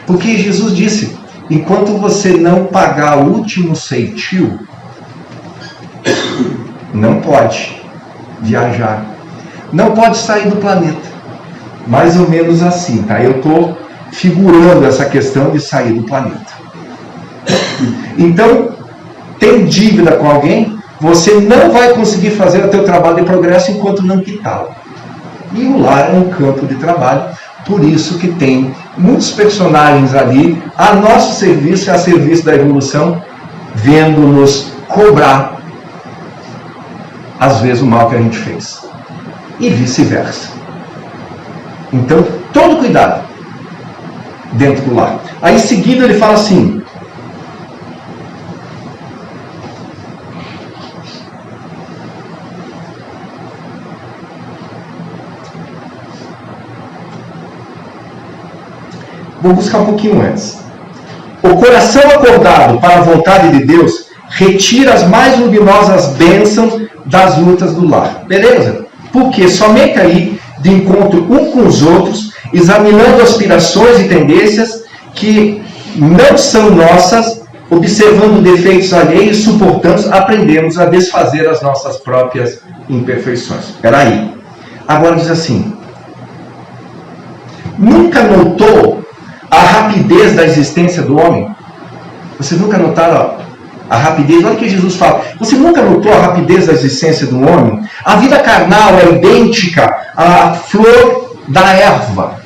Speaker 4: Porque Jesus disse, enquanto você não pagar o último ceitil, não pode viajar, não pode sair do planeta. Mais ou menos assim, tá? Eu estou figurando essa questão de sair do planeta. Então, tem dívida com alguém, você não vai conseguir fazer o teu trabalho de progresso enquanto não quitá-lo. E o lar é um campo de trabalho, por isso que tem muitos personagens ali a nosso serviço e a serviço da evolução, vendo-nos cobrar, às vezes, o mal que a gente fez. E vice-versa. Então, todo cuidado dentro do lar. Aí, em seguida, ele fala assim, vou buscar um pouquinho antes. O coração acordado para a vontade de Deus retira as mais luminosas bênçãos das lutas do lar. Beleza? Porque somente aí, de encontro um com os outros, examinando aspirações e tendências que não são nossas, observando defeitos alheios, suportando, aprendemos a desfazer as nossas próprias imperfeições. Espera aí. Agora diz assim, nunca notou a rapidez da existência do homem? Vocês nunca notaram a rapidez? Olha o que Jesus fala. Você nunca notou a rapidez da existência do homem? A vida carnal é idêntica à flor da erva.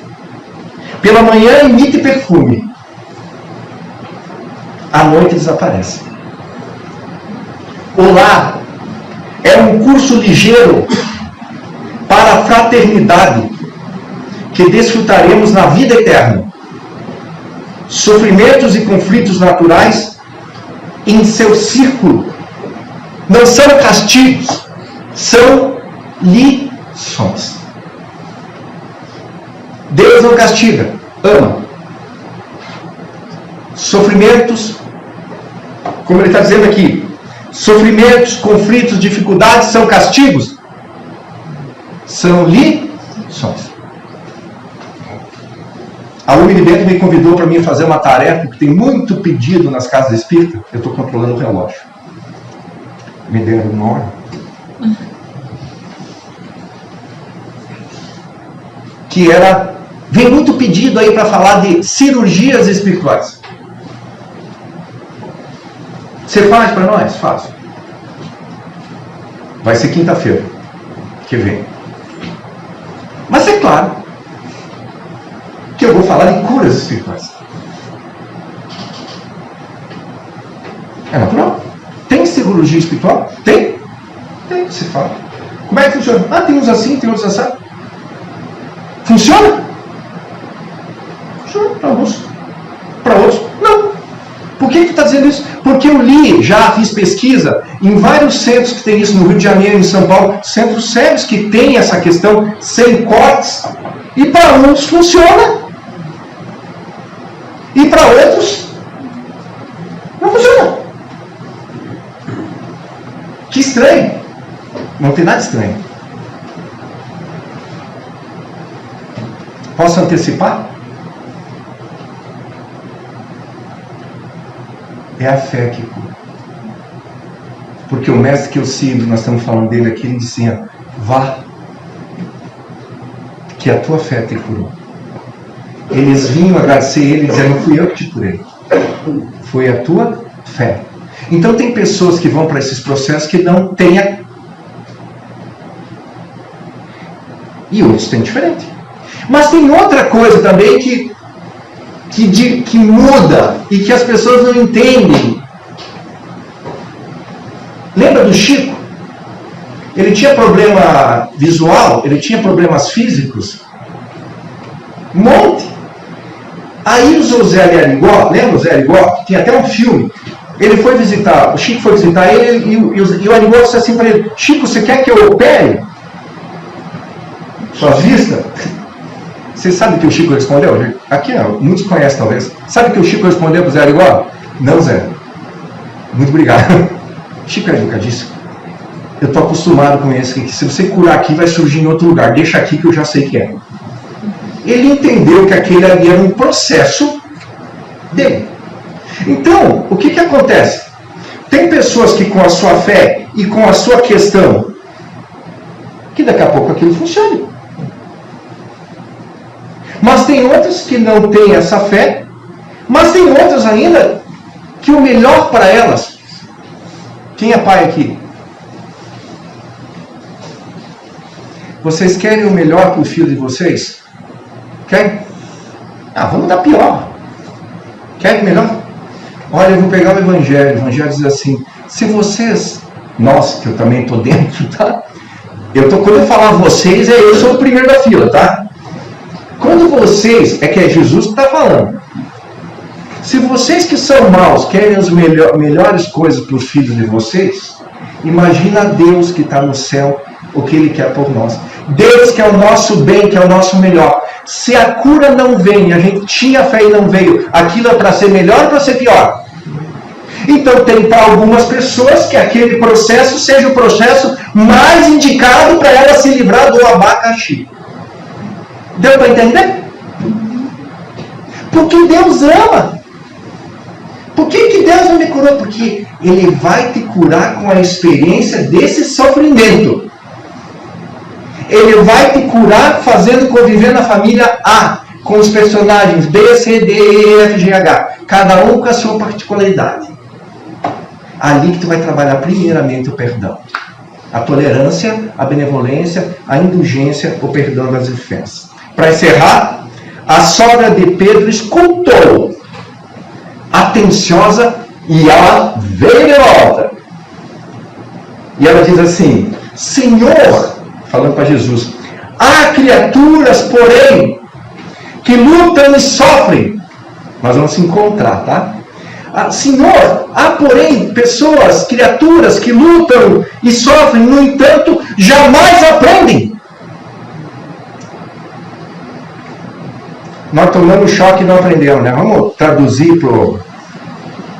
Speaker 4: Pela manhã emite perfume. À noite desaparece. O lar é um curso ligeiro para a fraternidade que desfrutaremos na vida eterna. Sofrimentos e conflitos naturais em seu círculo não são castigos, são lições. Deus não castiga, ama. Sofrimentos, como ele está dizendo aqui, sofrimentos, conflitos, dificuldades são castigos, são lições. A Umi de Bento me convidou para mim fazer uma tarefa, porque tem muito pedido nas casas espíritas. Eu estou controlando o relógio. Me deram uma hora. Que era... Vem muito pedido aí para falar de cirurgias espirituais. Você faz para nós? Faço. Vai ser quinta-feira que vem. Mas é claro que eu vou falar de curas espirituais. É natural. Tem cirurgia espiritual? Tem. Tem, você fala. Como é que funciona? Ah, tem uns assim, tem outros assim. Funciona? Funciona para alguns. Para outros, não. Por que tu está dizendo isso? Porque eu li, já fiz pesquisa, em vários centros que tem isso no Rio de Janeiro, em São Paulo, centros sérios que tem essa questão sem cortes, e para uns funciona. E para outros, não funciona. Que estranho. Não tem nada estranho. Posso antecipar? É a fé que cura. Porque o mestre que eu sigo, nós estamos falando dele aqui, ele dizia, vá, que a tua fé te curou. Eles vinham agradecer ele, dizendo, não fui eu que te curei. Foi a tua fé. Então tem pessoas que vão para esses processos que não têm a... E outros têm diferente. Mas tem outra coisa também que muda e que as pessoas não entendem. Lembra do Chico? Ele tinha problema visual, ele tinha problemas físicos. Um monte. Aí o Zé de Arigó, lembra o Zé Arigó? Tinha até um filme. Ele foi visitar, o Chico foi visitar ele e o Arigó disse assim para ele: Chico, você quer que eu opere suas vistas? Você sabe o que o Chico respondeu? Aqui não, muitos conhecem talvez. Sabe o que o Chico respondeu para o Zé Arigó? Não, Zé. Muito obrigado. Chico é educadíssimo. Eu estou acostumado com isso, que se você curar aqui, vai surgir em outro lugar. Deixa aqui que eu já sei que é. Ele entendeu que aquele ali era um processo dele. Então, o que acontece? Tem pessoas que com a sua fé e com a sua questão, que daqui a pouco aquilo funciona. Mas tem outras que não têm essa fé, mas tem outras ainda que o melhor para elas. Quem é pai aqui? Vocês querem o melhor para o filho de vocês? Querem? Vamos dar pior. Querem melhor? Olha, eu vou pegar o Evangelho. O Evangelho diz assim: se vocês, nós, que eu também estou dentro, tá? Quando eu falar vocês, eu sou o primeiro da fila, tá? Quando vocês, que é Jesus que está falando. Se vocês que são maus querem as melhores coisas para os filhos de vocês, imagina Deus que está no céu, o que Ele quer por nós. Deus que é o nosso bem, que é o nosso melhor. Se a cura não vem, a gente tinha fé e não veio, aquilo é para ser melhor ou para ser pior? Então tem para algumas pessoas que aquele processo seja o processo mais indicado para ela se livrar do abacaxi. Deu para entender? Porque Deus ama. Por que Deus não me curou? Porque Ele vai te curar com a experiência desse sofrimento. Ele vai te curar fazendo conviver na família A, com os personagens B, C, D, E, F, G, H. Cada um com a sua particularidade. Ali que tu vai trabalhar primeiramente o perdão. A tolerância, a benevolência, a indulgência, o perdão das ofensas. Para encerrar, a sogra de Pedro escutou, atenciosa, e ela veio de volta. E ela diz assim: Senhor, falando para Jesus, há criaturas, porém, que lutam e sofrem. Nós vamos se encontrar, tá? Senhor, há porém pessoas, criaturas que lutam e sofrem, no entanto, jamais aprendem. Nós tomamos choque e não aprendemos, né? Vamos traduzir para o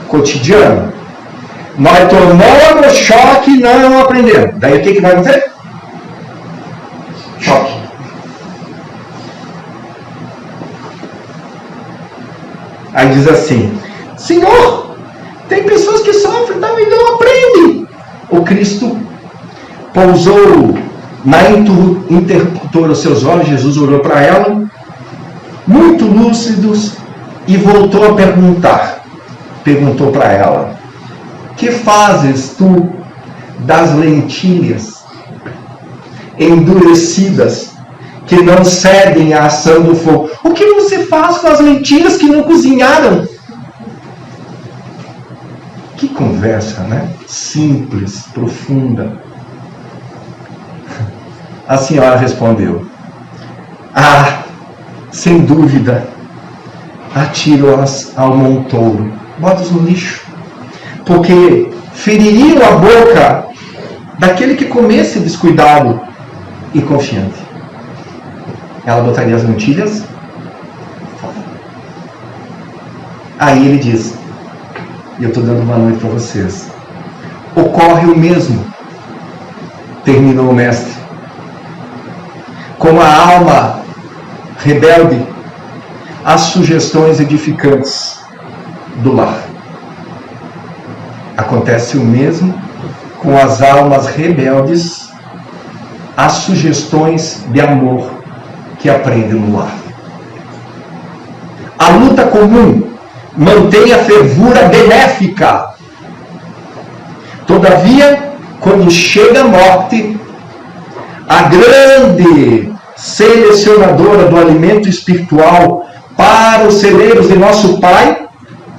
Speaker 4: cotidiano. Nós tomamos choque e não aprendemos. Daí o que vai acontecer? Choque. Aí diz assim: Senhor, tem pessoas que sofrem e não aprendem. O Cristo pousou na interruptora os seus olhos. Jesus olhou para ela, muito lúcidos, e voltou a perguntar. Perguntou para ela: que fazes tu das lentilhas endurecidas que não cedem à ação do fogo? O que você faz com as lentilhas que não cozinharam? Que conversa, né? Simples, profunda. A senhora respondeu: sem dúvida, atiro-as ao montouro, bota-as no lixo, porque feririam a boca daquele que comesse descuidado e confiante. Ela botaria as lentilhas fora. Aí ele diz, e eu estou dando uma noite para vocês: ocorre o mesmo, terminou o mestre, como a alma rebelde às sugestões edificantes do lar. Acontece o mesmo com as almas rebeldes às sugestões de amor que aprendem no lar. A luta comum mantém a fervura benéfica. Todavia, quando chega a morte, a grande selecionadora do alimento espiritual para os celeiros de nosso Pai,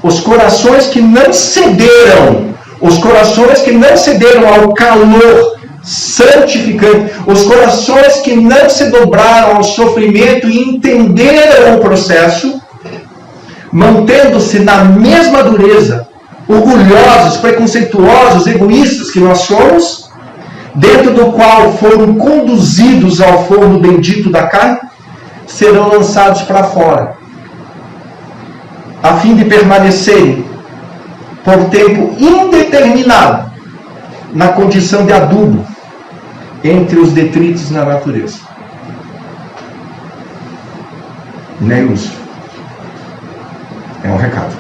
Speaker 4: os corações que não cederam, ao calor santificante, os corações que não se dobraram ao sofrimento e entenderam o processo, mantendo-se na mesma dureza, orgulhosos, preconceituosos, egoístas que nós somos, dentro do qual foram conduzidos ao forno bendito da carne, serão lançados para fora, a fim de permanecerem por tempo indeterminado na condição de adubo entre os detritos na natureza. Neus, é um recado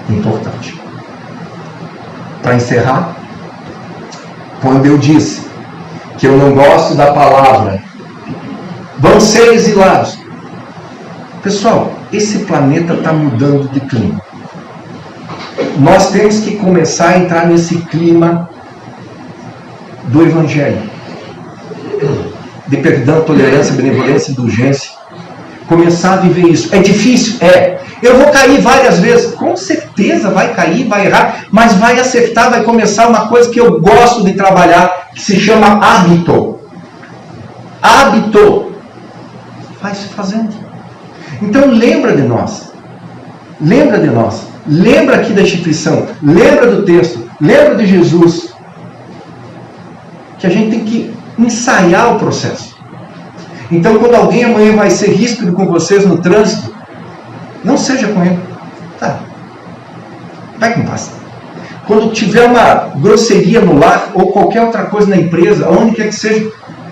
Speaker 4: importante. Para encerrar, quando eu disse que eu não gosto da palavra vão ser exilados, pessoal, esse planeta está mudando de clima. Nós temos que começar a entrar nesse clima do Evangelho, de perdão, tolerância, benevolência, indulgência. Começar a viver isso. É difícil? É. Eu vou cair várias vezes. Com certeza vai cair, vai errar, mas vai acertar, vai começar uma coisa que eu gosto de trabalhar, que se chama hábito. Hábito. Vai se fazendo. Então lembra de nós. Lembra de nós. Lembra aqui da instituição. Lembra do texto. Lembra de Jesus. Que a gente tem que ensaiar o processo. Então, quando alguém amanhã vai ser ríspido com vocês no trânsito, não seja com ele. Tá. Vai com paz. Quando tiver uma grosseria no lar, ou qualquer outra coisa na empresa, onde quer que seja,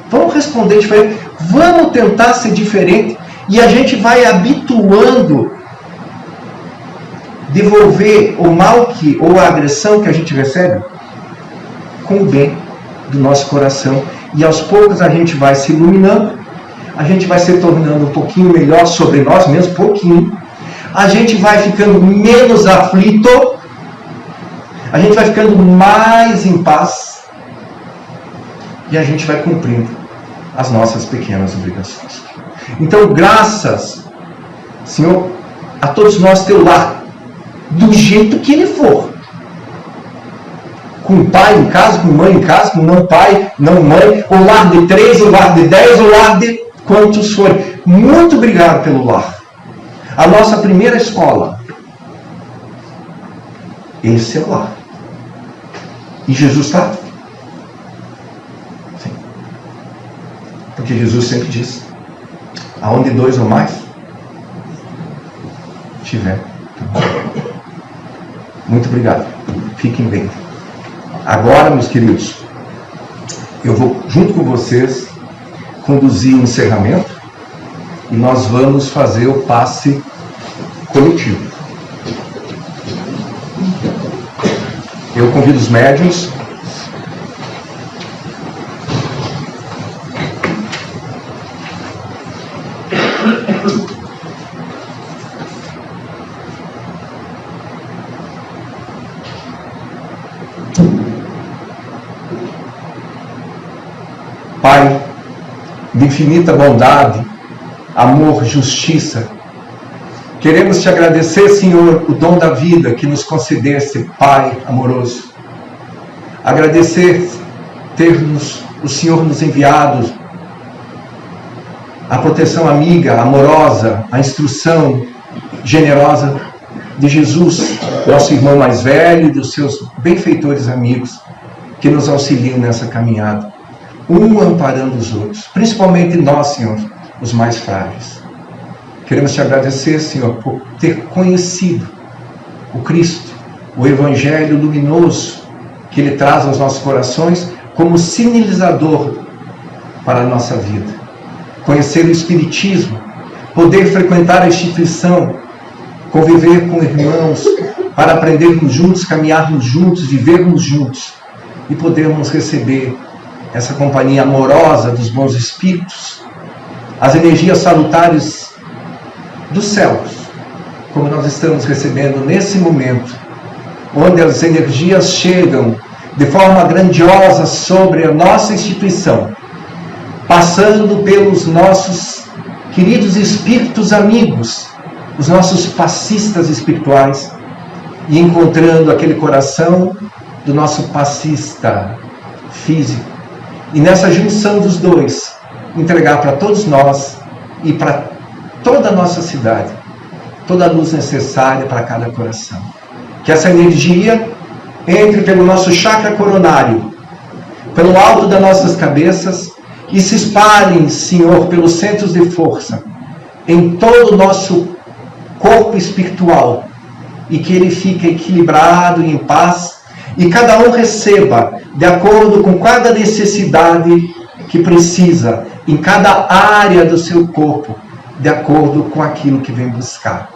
Speaker 4: vamos responder diferente. Vamos tentar ser diferente. E a gente vai habituando devolver o mal ou a agressão que a gente recebe com o bem do nosso coração. E aos poucos a gente vai se iluminando, a gente vai se tornando um pouquinho melhor sobre nós mesmos, pouquinho. A gente vai ficando menos aflito, a gente vai ficando mais em paz e a gente vai cumprindo as nossas pequenas obrigações. Então, graças, Senhor, a todos nós teu lar, do jeito que ele for. Com pai em casa, com mãe em casa, com não pai, não mãe, o lar de 3, o lar de 10, o lar de quantos forem. Muito obrigado pelo lar. A nossa primeira escola. Esse é o lar. E Jesus está? Sim. Porque Jesus sempre disse, aonde 2 ou mais tiver. Muito obrigado. Fiquem bem. Agora, meus queridos, eu vou, junto com vocês, conduzir o encerramento e nós vamos fazer o passe coletivo. Eu convido os médiuns. Pai, de infinita bondade, amor, justiça, queremos te agradecer, Senhor, o dom da vida que nos concedeste, Pai amoroso. Agradecer ter-nos, o Senhor nos enviado, a proteção amiga, amorosa, a instrução generosa de Jesus, nosso irmão mais velho e dos seus benfeitores amigos, que nos auxiliam nessa caminhada. Um amparando os outros, principalmente nós, Senhor, os mais frágeis. Queremos te agradecer, Senhor, por ter conhecido o Cristo, o Evangelho luminoso que Ele traz aos nossos corações como sinalizador para a nossa vida. Conhecer o Espiritismo, poder frequentar a instituição, conviver com irmãos, para aprendermos juntos, caminharmos juntos, vivermos juntos e podermos receber essa companhia amorosa dos bons espíritos, as energias salutares dos céus, como nós estamos recebendo nesse momento, onde as energias chegam de forma grandiosa sobre a nossa instituição, passando pelos nossos queridos espíritos amigos, os nossos passistas espirituais, e encontrando aquele coração do nosso passista físico. E nessa junção dos dois, entregar para todos nós e para toda a nossa cidade toda a luz necessária para cada coração. Que essa energia entre pelo nosso chakra coronário, pelo alto das nossas cabeças, e se espalhem, Senhor, pelos centros de força, em todo o nosso corpo espiritual, e que ele fique equilibrado e em paz, e cada um receba, de acordo com cada necessidade que precisa, em cada área do seu corpo, de acordo com aquilo que vem buscar.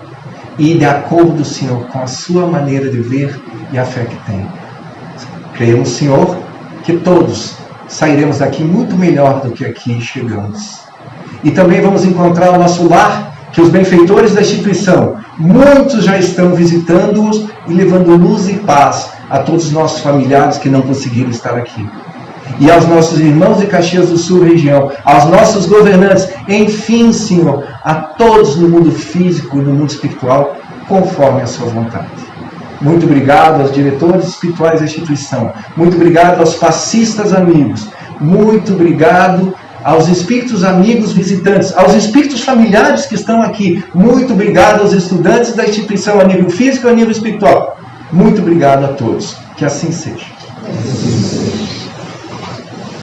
Speaker 4: E de acordo, Senhor, com a sua maneira de ver e a fé que tem. Creemos, Senhor, que todos sairemos daqui muito melhor do que aqui chegamos. E também vamos encontrar o nosso lar, que os benfeitores da instituição, muitos já estão visitando-os e levando luz e paz a todos os nossos familiares que não conseguiram estar aqui. E aos nossos irmãos de Caxias do Sul região, aos nossos governantes, enfim, Senhor, a todos no mundo físico e no mundo espiritual, conforme a sua vontade. Muito obrigado aos diretores espirituais da instituição. Muito obrigado aos passistas amigos. Muito obrigado aos espíritos amigos visitantes, aos espíritos familiares que estão aqui. Muito obrigado aos estudantes da instituição a nível físico e a nível espiritual. Muito obrigado a todos. Que assim seja.